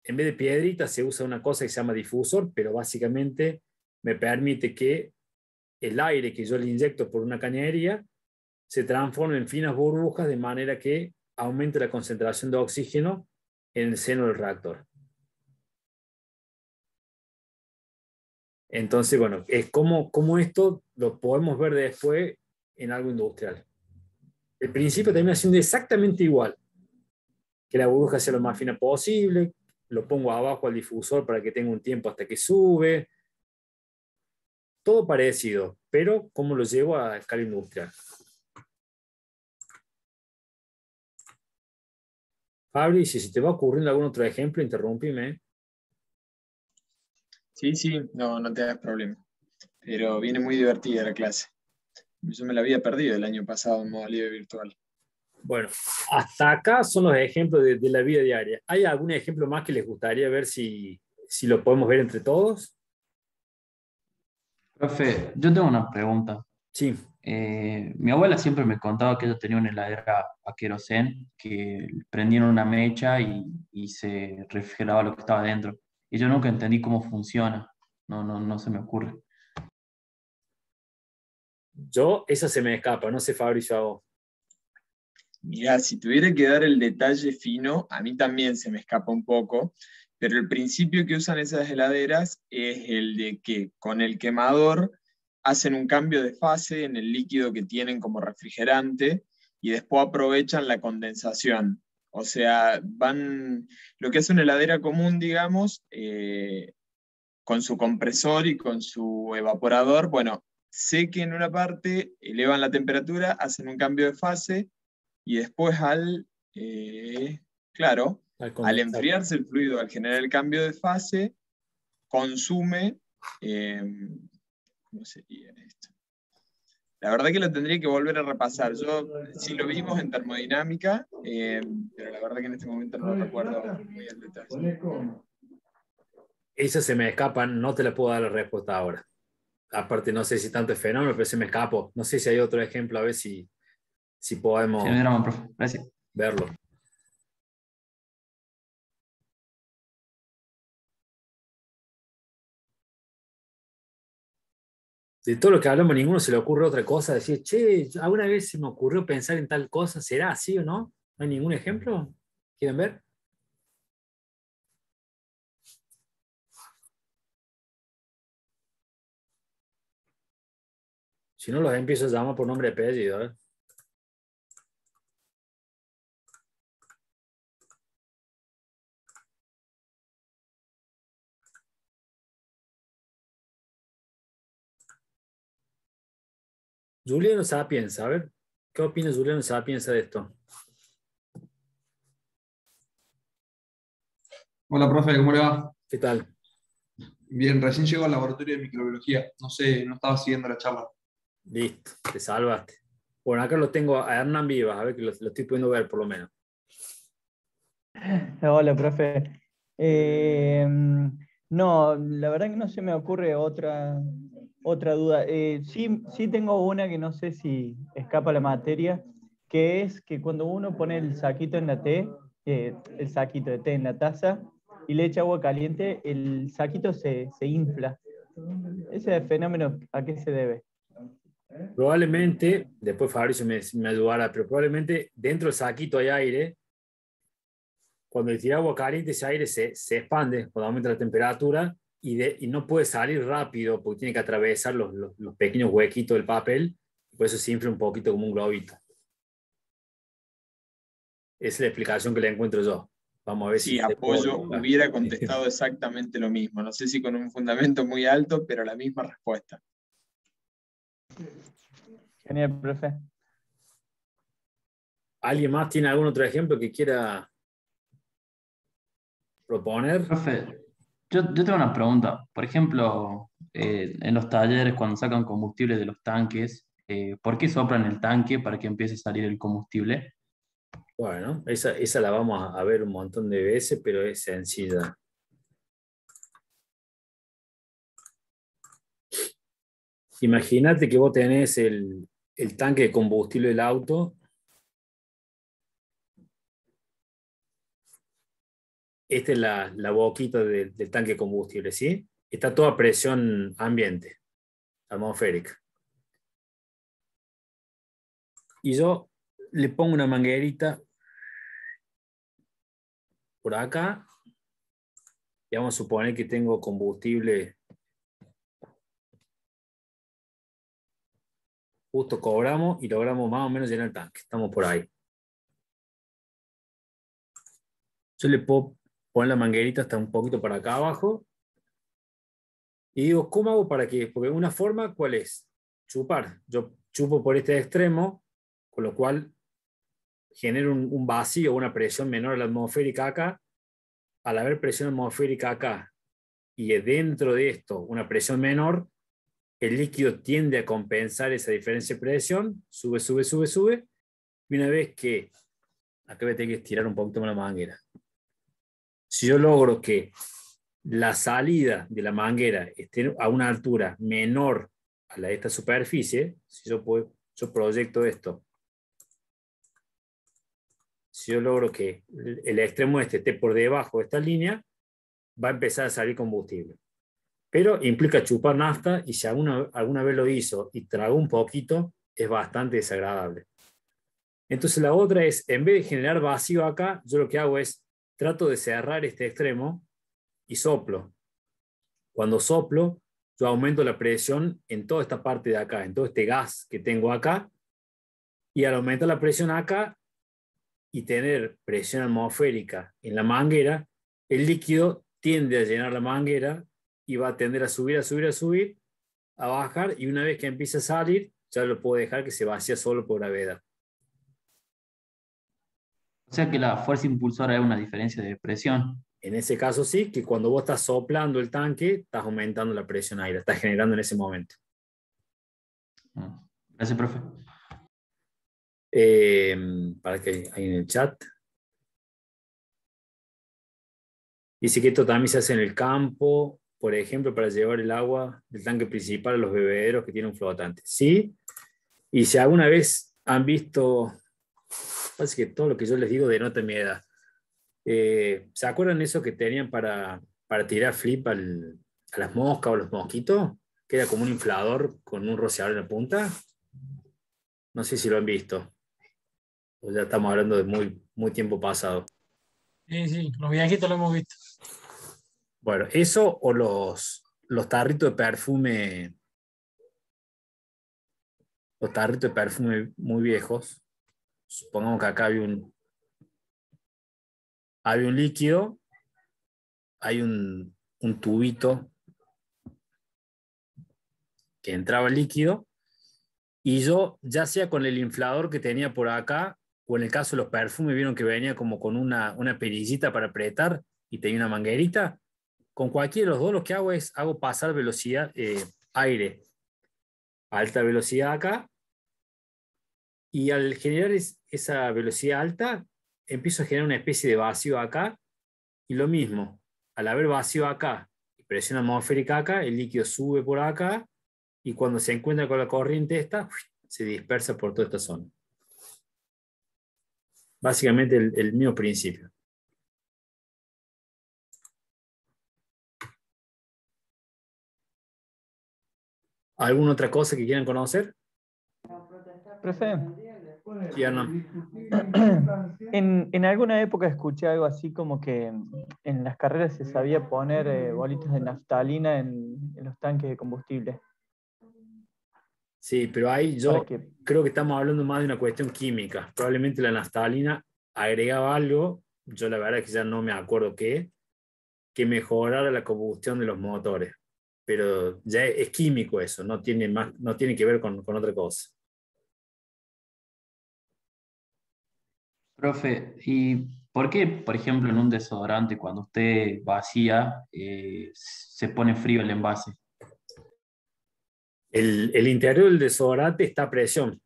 en vez de piedritas se usa una cosa que se llama difusor, pero básicamente me permite que el aire que yo le inyecto por una cañería se transforme en finas burbujas de manera que aumente la concentración de oxígeno en el seno del reactor. Entonces, bueno, es como esto lo podemos ver después en algo industrial. El principio termina siendo exactamente igual. Que la burbuja sea lo más fina posible, lo pongo abajo al difusor para que tenga un tiempo hasta que sube. todo parecido, pero ¿cómo lo llevo a escala industrial? Fabri, si se te va ocurriendo algún otro ejemplo, interrúmpime. Sí, sí, no te hagas problema. Pero viene muy divertida la clase. Yo me la había perdido el año pasado en modalidad virtual. Bueno, hasta acá son los ejemplos de la vida diaria. ¿Hay algún ejemplo más que les gustaría ver si lo podemos ver entre todos? Profe, yo tengo una pregunta. Sí. Mi abuela siempre me contaba que ella tenía una heladera a querosén, que prendían una mecha y se refrigeraba lo que estaba dentro. Y yo nunca entendí cómo funciona. No se me ocurre. Esa se me escapa, no sé, Fabricio, a vos. Mirá, si tuviera que dar el detalle fino, a mí también se me escapa un poco, pero el principio que usan esas heladeras es el de que con el quemador hacen un cambio de fase en el líquido que tienen como refrigerante y después aprovechan la condensación. O sea, lo que hace una heladera común, digamos, con su compresor y con su evaporador, bueno, sé que en una parte elevan la temperatura, hacen un cambio de fase y después claro, al enfriarse el fluido, al generar el cambio de fase, consume, ¿cómo sería esto? La verdad que lo tendría que volver a repasar. Yo sí lo vimos en termodinámica, pero la verdad que en este momento no recuerdo muy el detalle. Esa se me escapa, no te la puedo dar la respuesta ahora. Aparte, no sé si tanto es fenómeno, pero se me escapó. No sé si hay otro ejemplo, a ver si podemos Sí, no hay drama, profe. Gracias. verlo. De todo lo que hablamos, a ninguno se le ocurre otra cosa. Decir, che, alguna vez se me ocurrió pensar en tal cosa, ¿será así o no? ¿No hay ningún ejemplo? ¿Quieren ver? Si no, los empiezo a llamar por nombre y apellido. Juliano Sapiens, a ver, ¿qué opina Juliano Sapiens de esto? Hola, profe, ¿cómo le va? ¿Qué tal? Bien, recién llego al laboratorio de microbiología. No sé, no estaba siguiendo la charla. Listo, te salvaste. Bueno, acá lo tengo a Hernán Vivas, a ver que lo estoy pudiendo ver por lo menos. Hola, profe. No, la verdad que no se me ocurre otra duda. Sí tengo una que no sé si escapa la materia, que es que cuando uno pone el saquito en la té, el saquito de té en la taza, y le echa agua caliente, el saquito se infla. ¿Ese fenómeno a qué se debe? Probablemente, después Fabricio me ayudará, pero probablemente dentro del saquito hay aire. Cuando le tira agua caliente, ese aire se expande cuando aumenta la temperatura y no puede salir rápido porque tiene que atravesar los pequeños huequitos del papel. Por eso se infla un poquito como un globito. Esa es la explicación que le encuentro yo. Vamos a ver Sí, si apoyo, hubiera contestado exactamente lo mismo. No sé si con un fundamento muy alto, pero la misma respuesta. Genial, profe. ¿Alguien más tiene algún otro ejemplo que quiera proponer? Profe, yo tengo una pregunta. Por ejemplo, en los talleres, cuando sacan combustible de los tanques, ¿por qué soplan el tanque para que empiece a salir el combustible? Bueno, esa la vamos a ver un montón de veces, pero es sencilla. Imagínate que vos tenés el tanque de combustible del auto. Esta es la boquita del tanque de combustible, ¿sí? Está toda a presión ambiente, atmosférica. Y yo le pongo una manguerita por acá. Y vamos a suponer que tengo combustible. Justo cobramos y logramos más o menos llenar el tanque. Estamos por ahí. Yo le puedo poner la manguerita hasta un poquito para acá abajo. Y digo, ¿cómo hago para que? Porque una forma, ¿cuál es? Chupar. Yo chupo por este extremo, con lo cual genero un vacío, una presión menor a la atmosférica acá. Al haber presión atmosférica acá y dentro de esto una presión menor, el líquido tiende a compensar esa diferencia de presión, sube, sube, sube, sube, y una vez que, acá voy a tener que estirar un poquito más la manguera, si yo logro que la salida de la manguera esté a una altura menor a la de esta superficie, si yo proyecto esto, si yo logro que el extremo este esté por debajo de esta línea, va a empezar a salir combustible. Pero implica chupar nafta, y si alguna vez lo hizo y tragó un poquito, es bastante desagradable. Entonces la otra es, en vez de generar vacío acá, yo lo que hago es, trato de cerrar este extremo y soplo. Cuando soplo, yo aumento la presión en toda esta parte de acá, en todo este gas que tengo acá, y al aumentar la presión acá y tener presión atmosférica en la manguera, el líquido tiende a llenar la manguera y va a tender a subir, a subir, a subir, a bajar, y una vez que empiece a salir, ya lo puedo dejar que se vacía solo por gravedad. O sea que la fuerza impulsora es una diferencia de presión. En ese caso sí, que cuando vos estás soplando el tanque, estás aumentando la presión aire, estás generando en ese momento. Gracias, profe. Para que hay en el chat. Dice que esto también se hace en el campo, por ejemplo, para llevar el agua del tanque principal a los bebederos que tienen un flotante. Sí, y si alguna vez han visto, parece que todo lo que yo les digo denota mi edad. ¿Se acuerdan eso que tenían para tirar flip a las moscas o los mosquitos? Que era como un inflador con un rociador en la punta. No sé si lo han visto. O ya estamos hablando de muy tiempo pasado. Sí, los viejitos lo hemos visto. Bueno, eso o los tarritos de perfume. Los tarritos de perfume muy viejos. Supongamos que acá había un líquido, hay un tubito que entraba el líquido, y yo, ya sea con el inflador que tenía por acá, o en el caso de los perfumes, vieron que venía como con una perillita para apretar y tenía una manguerita. Con cualquiera de los dos, lo que hago es, hago pasar velocidad, aire a alta velocidad acá, y al generar esa velocidad alta, empiezo a generar una especie de vacío acá, y lo mismo, al haber vacío acá y presión atmosférica acá, el líquido sube por acá, y cuando se encuentra con la corriente esta, se dispersa por toda esta zona. Básicamente el mismo principio. ¿Alguna otra cosa que quieran conocer? Profe, Ya no. en alguna época escuché algo así como que en las carreras se sabía poner bolitas de naftalina en los tanques de combustible. Sí, pero ahí yo creo que estamos hablando más de una cuestión química. Probablemente la naftalina agregaba algo, yo la verdad es que ya no me acuerdo qué, que mejorara la combustión de los motores. Pero ya es químico eso, no tiene que ver con otra cosa. Profe, ¿y por qué, por ejemplo, en un desodorante, cuando usted vacía, se pone frío el envase? El interior del desodorante está a presión,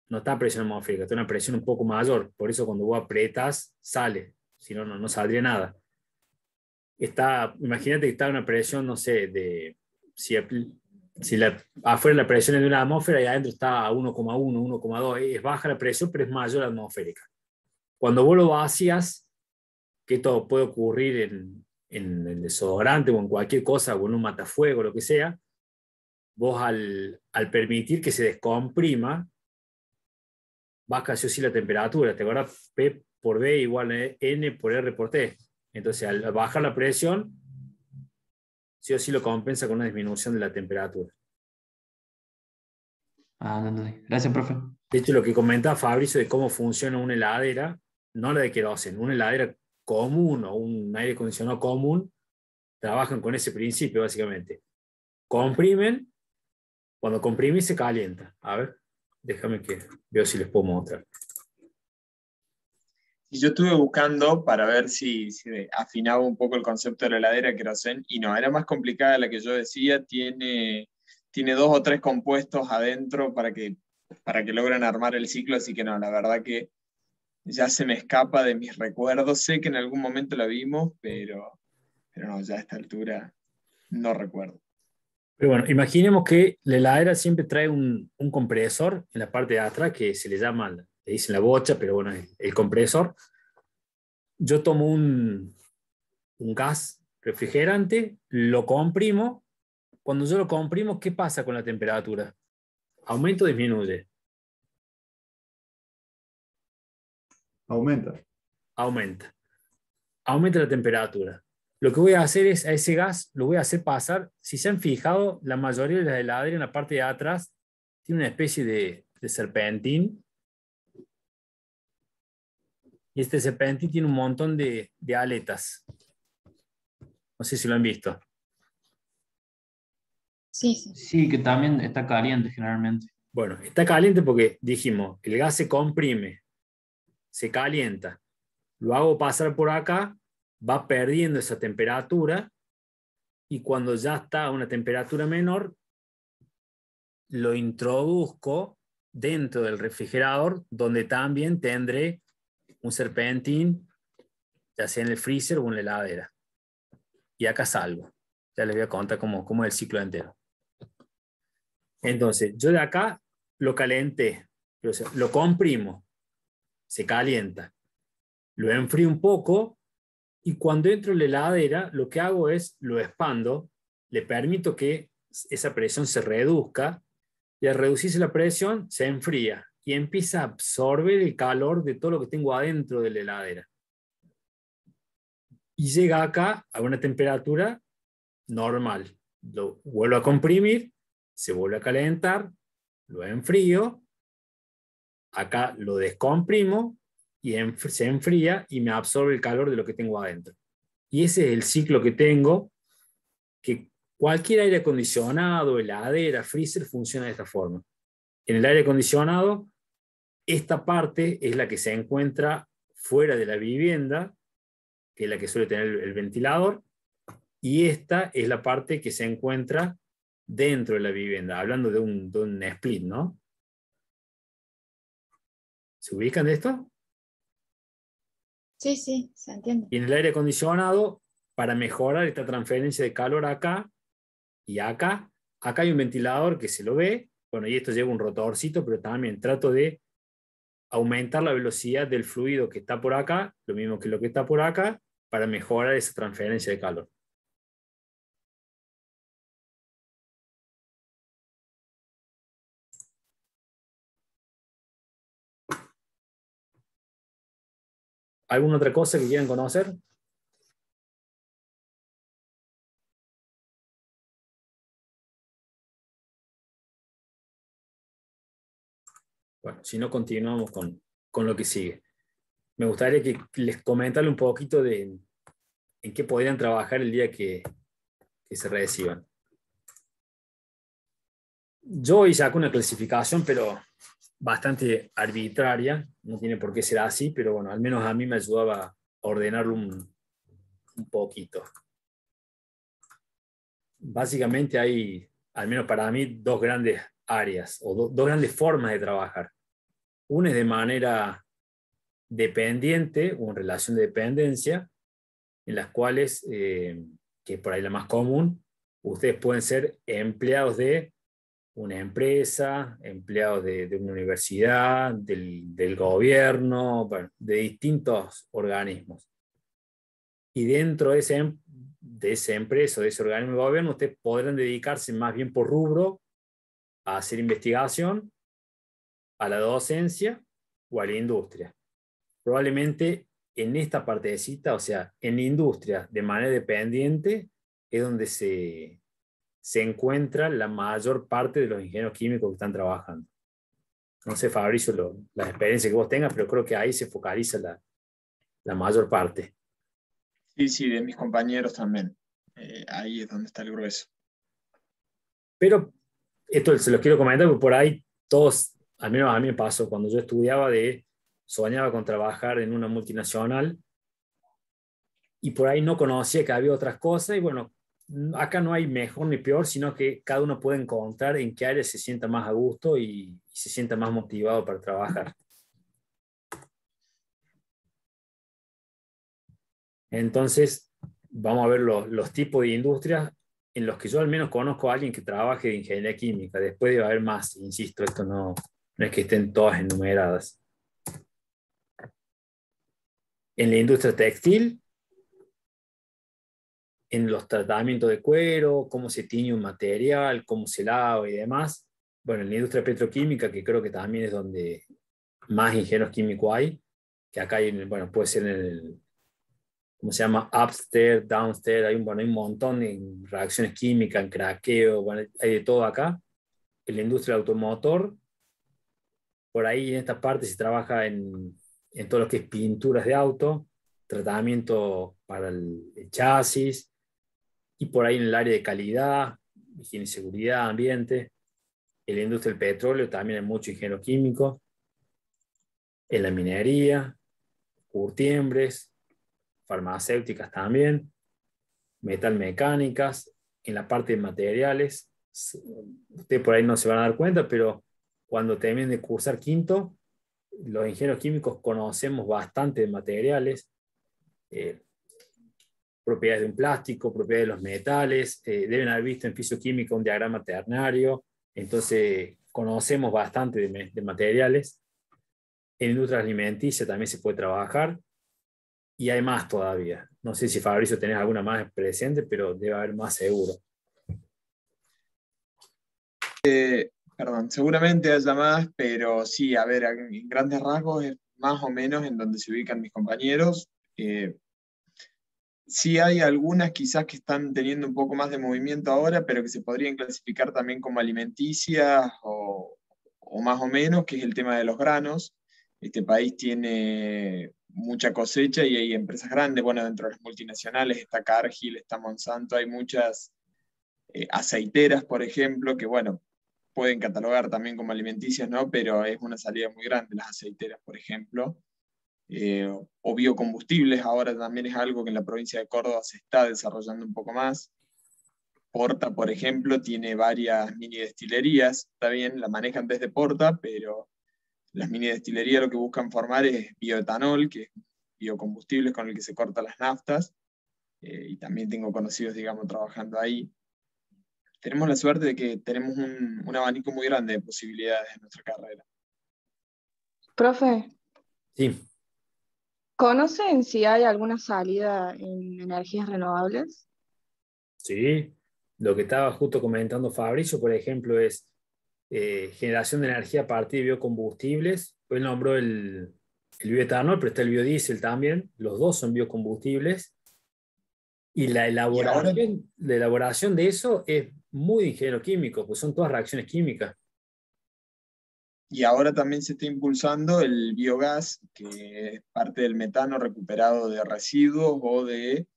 no está a presión atmosférica, está a una presión un poco mayor. Por eso cuando vos apretas, sale, si no, no saldría nada. Imagínate que está a una presión, no sé, afuera la presión es de una atmósfera y adentro está a 1,1, 1,2. Es baja la presión, pero es mayor la atmosférica. Cuando vos lo vacías, que esto puede ocurrir en el desodorante o en cualquier cosa, o en un matafuego, lo que sea, vos al permitir que se descomprima, baja sí o sí la temperatura. ¿Te acuerdas? P por B igual a N por R por T. Entonces, al bajar la presión, sí o sí lo compensa con una disminución de la temperatura. Gracias, profe. De hecho, lo que comentaba Fabricio de cómo funciona una heladera, no la de queroseno, una heladera común o un aire acondicionado común, trabajan con ese principio, básicamente. Comprimen, cuando comprimís se calienta. A ver, déjame que veo si les puedo mostrar. Y yo estuve buscando para ver si afinaba un poco el concepto de la heladera querosén, y no, era más complicada la que yo decía, tiene 2 o 3 compuestos adentro para que logren armar el ciclo, así que no, la verdad que ya se me escapa de mis recuerdos, sé que en algún momento la vimos, pero no, ya a esta altura no recuerdo. Pero bueno, imaginemos que la heladera siempre trae un compresor en la parte de atrás que se le llama, le dicen la bocha, pero bueno, el compresor. Yo tomo un gas refrigerante, lo comprimo. Cuando yo lo comprimo, ¿qué pasa con la temperatura? ¿Aumenta o disminuye? Aumenta. Aumenta. Aumenta la temperatura. Lo que voy a hacer es, a ese gas lo voy a hacer pasar, si se han fijado, la mayoría de las heladeras en la parte de atrás tiene una especie de serpentín. Y este serpentín tiene un montón de aletas. No sé si lo han visto. Sí, sí. Sí, que también está caliente generalmente. Bueno, está caliente porque dijimos, el gas se comprime, se calienta. Lo hago pasar por acá, va perdiendo esa temperatura y cuando ya está a una temperatura menor, lo introduzco dentro del refrigerador, donde también tendré un serpentín, ya sea en el freezer o en la heladera. Y acá salgo. Ya les voy a contar cómo es el ciclo entero. Entonces, yo de acá lo calenté, lo comprimo, se calienta, lo enfrío un poco y cuando entro en la heladera, lo que hago es lo expando, le permito que esa presión se reduzca y al reducirse la presión se enfría y empieza a absorber el calor de todo lo que tengo adentro de la heladera. Y llega acá a una temperatura normal. Lo vuelvo a comprimir, se vuelve a calentar, lo enfrío, acá lo descomprimo y se enfría y me absorbe el calor de lo que tengo adentro. Y ese es el ciclo que tengo, que cualquier aire acondicionado, heladera, freezer funciona de esta forma. En el aire acondicionado, esta parte es la que se encuentra fuera de la vivienda, que es la que suele tener el ventilador, y esta es la parte que se encuentra dentro de la vivienda, hablando de un split, ¿no? ¿Se ubican de esto? Sí, sí, se entiende. Y en el aire acondicionado, para mejorar esta transferencia de calor acá y acá hay un ventilador que se lo ve, bueno, y esto lleva un rotorcito, pero también trato de aumentar la velocidad del fluido que está por acá, lo mismo que lo que está por acá, para mejorar esa transferencia de calor. ¿Alguna otra cosa que quieran conocer? Bueno, si no, continuamos con lo que sigue. Me gustaría que les comentara un poquito de en qué podrían trabajar el día que se reciban. Yo hoy saco una clasificación, pero bastante arbitraria, no tiene por qué ser así, pero bueno, al menos a mí me ayudaba a ordenarlo un poquito. Básicamente hay, al menos para mí, dos grandes áreas o dos grandes formas de trabajar. Una es de manera dependiente o en relación de dependencia, en las cuales, que es por ahí la más común, ustedes pueden ser empleados de una empresa, empleados de una universidad, del gobierno, bueno, de distintos organismos. Y dentro de esa empresa o de ese organismo de gobierno, ustedes podrán dedicarse más bien por rubro a hacer investigación, a la docencia o a la industria. Probablemente en esta partecita, o sea, en la industria de manera dependiente, es donde se encuentra la mayor parte de los ingenieros químicos que están trabajando. No sé, Fabricio, la experiencia que vos tengas, pero creo que ahí se focaliza la mayor parte. Sí, sí, de mis compañeros también. ahí es donde está el grueso. Pero esto se los quiero comentar porque por ahí todos, al menos a mí me pasó, cuando yo estudiaba, soñaba con trabajar en una multinacional y por ahí no conocía que había otras cosas y bueno, acá no hay mejor ni peor, sino que cada uno puede encontrar en qué área se sienta más a gusto y se sienta más motivado para trabajar. Entonces, vamos a ver los tipos de industrias en los que yo al menos conozco a alguien que trabaje de ingeniería química. Después debe haber más, insisto, esto no es que estén todas enumeradas. En la industria textil, en los tratamientos de cuero, cómo se tiñe un material, cómo se lava y demás. Bueno, en la industria petroquímica, que creo que también es donde más ingenieros químicos hay, que acá hay, bueno, puede ser en el, ¿cómo se llama? Upstairs, downstairs, hay un montón de reacciones químicas, en craqueo, bueno, hay de todo acá. En la industria del automotor, por ahí en esta parte se trabaja en todo lo que es pinturas de auto, tratamiento para el chasis, y por ahí en el área de calidad, higiene y seguridad, ambiente. En la industria del petróleo también hay mucho ingeniero químico. En la minería, curtiembres, farmacéuticas también, metalmecánicas, en la parte de materiales. Ustedes por ahí no se van a dar cuenta, pero cuando terminen de cursar quinto, los ingenieros químicos conocemos bastante de materiales, propiedades de un plástico, propiedades de los metales, deben haber visto en fisioquímica un diagrama ternario, entonces conocemos bastante de materiales. En industria alimenticia también se puede trabajar, y hay más todavía. No sé si Fabricio tenés alguna más presente, pero debe haber más seguro. Perdón, seguramente haya más, pero sí, a ver, en grandes rasgos es más o menos en donde se ubican mis compañeros. Sí hay algunas quizás que están teniendo un poco más de movimiento ahora, pero que se podrían clasificar también como alimenticias o más o menos, que es el tema de los granos. Este país tiene mucha cosecha y hay empresas grandes, bueno, dentro de las multinacionales está Cargill, está Monsanto, hay muchas aceiteras, por ejemplo, que bueno, pueden catalogar también como alimenticias, ¿no? Pero es una salida muy grande las aceiteras, por ejemplo. O biocombustibles, ahora también es algo que en la provincia de Córdoba se está desarrollando un poco más. Porta, por ejemplo, tiene varias mini destilerías, está bien, la manejan desde Porta, pero las mini destilerías lo que buscan formar es bioetanol, que es biocombustibles con el que se cortan las naftas, y también tengo conocidos, digamos, trabajando ahí. Tenemos la suerte de que tenemos un abanico muy grande de posibilidades en nuestra carrera. Profe, Sí. ¿conocen si hay alguna salida en energías renovables? Sí, lo que estaba justo comentando Fabricio, por ejemplo, es generación de energía a partir de biocombustibles. Él nombró el bioetanol, pero está el biodiesel también. Los dos son biocombustibles. Y la elaboración de eso es muy de ingeniero químico, pues son todas reacciones químicas. Y ahora también se está impulsando el biogás, que es parte del metano recuperado de residuos o de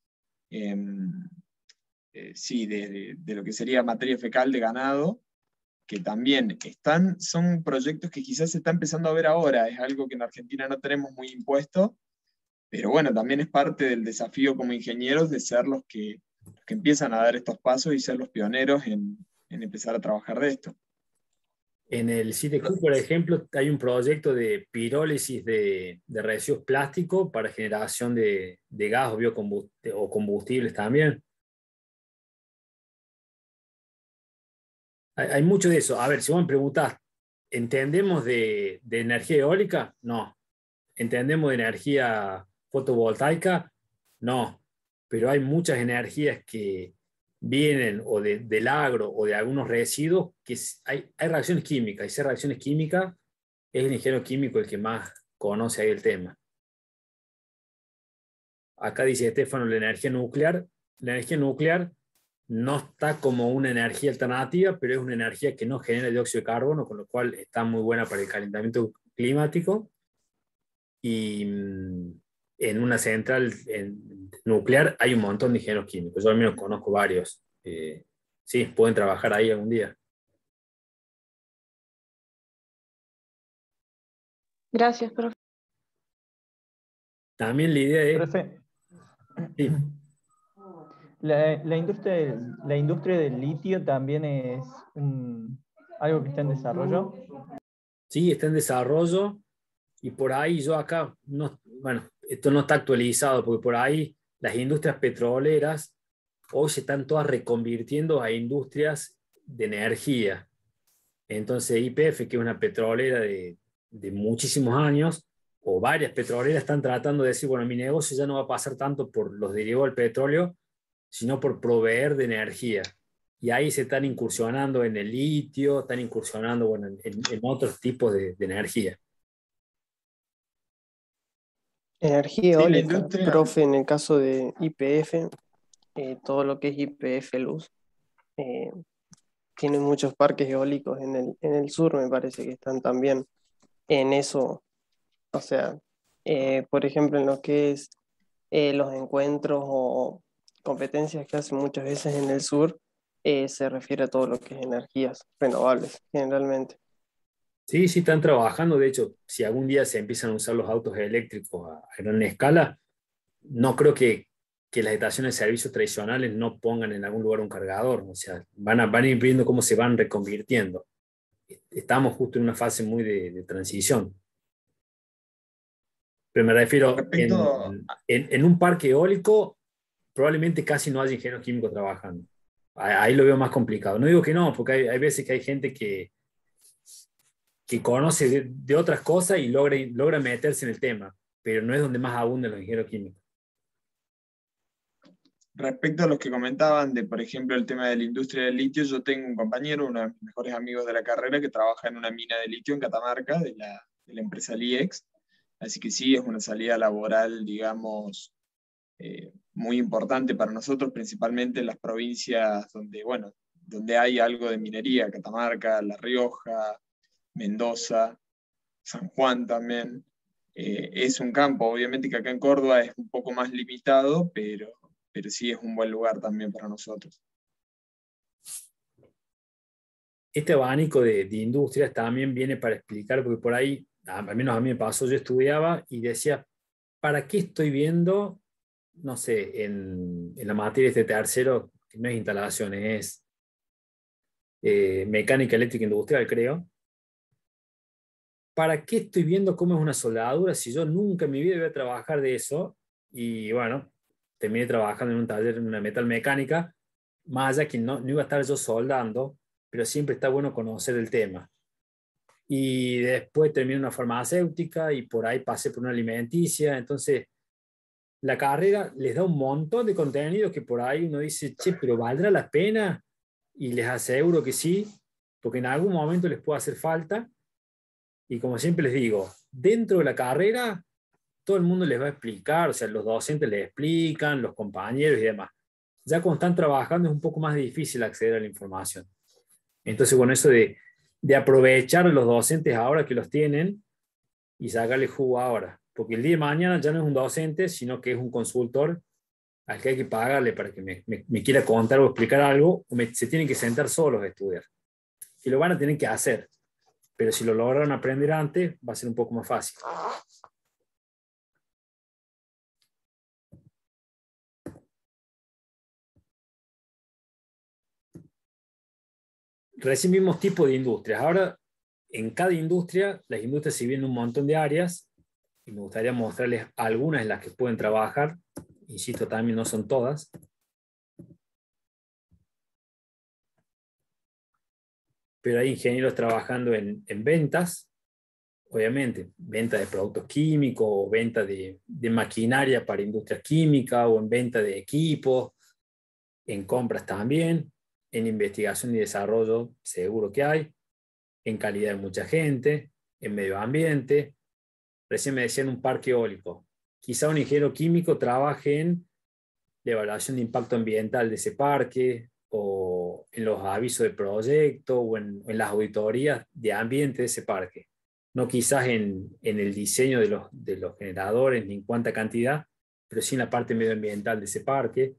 lo que sería materia fecal de ganado, que también son proyectos que quizás se está empezando a ver ahora, es algo que en Argentina no tenemos muy impuesto, pero bueno, también es parte del desafío como ingenieros de ser los que empiezan a dar estos pasos y ser los pioneros en empezar a trabajar de esto. En el CITEQ, por ejemplo, hay un proyecto de pirólisis de residuos plásticos para generación de gas o combustibles también. Hay mucho de eso. A ver, si vos me preguntás, ¿entendemos de energía eólica? No. ¿Entendemos de energía fotovoltaica? No. Pero hay muchas energías que vienen o del agro o de algunos residuos que hay reacciones químicas. Y esas reacciones químicas es el ingeniero químico el que más conoce ahí el tema. Acá dice Estefano, la energía nuclear. La energía nuclear no está como una energía alternativa, pero es una energía que no genera dióxido de carbono, con lo cual está muy buena para el calentamiento climático. Y en una central nuclear hay un montón de ingenieros químicos, yo al menos conozco varios. Sí, pueden trabajar ahí algún día. Gracias, profe. También la idea es... Profe, Sí. la industria del litio también es algo que está en desarrollo. Sí, está en desarrollo y por ahí yo acá, no, bueno, esto no está actualizado porque por ahí las industrias petroleras hoy se están todas reconvirtiendo a industrias de energía. Entonces YPF, que es una petrolera de muchísimos años, o varias petroleras están tratando de decir, bueno, mi negocio ya no va a pasar tanto por los derivados del petróleo, sino por proveer de energía. Y ahí se están incursionando en el litio, están incursionando bueno, en otros tipos de energía. Energía Sí, la eólica, industria, profe, en el caso de YPF, todo lo que es YPF Luz, eh, tiene muchos parques eólicos en el sur, me parece que están también en eso, o sea, por ejemplo, en lo que es los encuentros o competencias que hacen muchas veces en el sur, se refiere a todo lo que es energías renovables, generalmente. Sí, sí están trabajando. De hecho, si algún día se empiezan a usar los autos eléctricos a gran escala, no creo que las estaciones de servicios tradicionales no pongan en algún lugar un cargador. O sea, van a ir viendo cómo se van reconvirtiendo. Estamos justo en una fase muy de transición. Pero me refiero, respecto, en un parque eólico, probablemente casi no haya ingenieros químicos trabajando. Ahí lo veo más complicado. No digo que no, porque hay veces que hay gente que conoce de otras cosas y logra meterse en el tema, pero no es donde más abundan los ingenieros químicos. respecto a los que comentaban de, por ejemplo, el tema de la industria del litio, yo tengo un compañero, uno de mis mejores amigos de la carrera, que trabaja en una mina de litio en Catamarca, de la empresa LIEX. Así que sí, es una salida laboral, digamos, muy importante para nosotros, principalmente en las provincias donde, bueno, donde hay algo de minería, Catamarca, La Rioja, Mendoza, San Juan también. Es un campo, obviamente que acá en Córdoba es un poco más limitado, pero sí es un buen lugar también para nosotros. Este abanico de industrias también viene para explicar, porque por ahí, al menos a mí me pasó, yo estudiaba y decía, ¿para qué estoy viendo, no sé, en la materia de este tercero, que no es instalaciones, es mecánica eléctrica industrial, creo? ¿Para qué estoy viendo cómo es una soldadura si yo nunca en mi vida voy a trabajar de eso? Y bueno, terminé trabajando en un taller en una metalmecánica, más allá que no iba a estar yo soldando, pero siempre está bueno conocer el tema. Y después terminé en una farmacéutica y por ahí pasé por una alimenticia. Entonces, la carrera les da un montón de contenido que por ahí uno dice, che, pero ¿valdrá la pena? Y les aseguro que sí, porque en algún momento les puede hacer falta. Y como siempre les digo, dentro de la carrera, todo el mundo les va a explicar, o sea, los docentes les explican, los compañeros y demás. Ya cuando están trabajando es un poco más difícil acceder a la información. Entonces, con eso de aprovechar a los docentes ahora que los tienen y sacarle jugo ahora. Porque el día de mañana ya no es un docente, sino que es un consultor al que hay que pagarle para que me quiera contar o explicar algo, o se tienen que sentar solos a estudiar. Y lo van a tener que hacer. Pero si lo lograron aprender antes, va a ser un poco más fácil. Recién vimos tipos de industrias. Ahora, en cada industria, las industrias se dividen en un montón de áreas y me gustaría mostrarles algunas en las que pueden trabajar. Insisto, también no son todas. Pero hay ingenieros trabajando en ventas, obviamente, venta de productos químicos o venta de maquinaria para industria química o en venta de equipos, en compras también, en investigación y desarrollo seguro que hay, en calidad de mucha gente, en medio ambiente. Recién me decían un parque eólico. Quizá un ingeniero químico trabaje en la evaluación de impacto ambiental de ese parque, o en los avisos de proyecto, o en las auditorías de ambiente de ese parque. No quizás en el diseño de los generadores ni en cuánta cantidad, pero sí en la parte medioambiental de ese parque.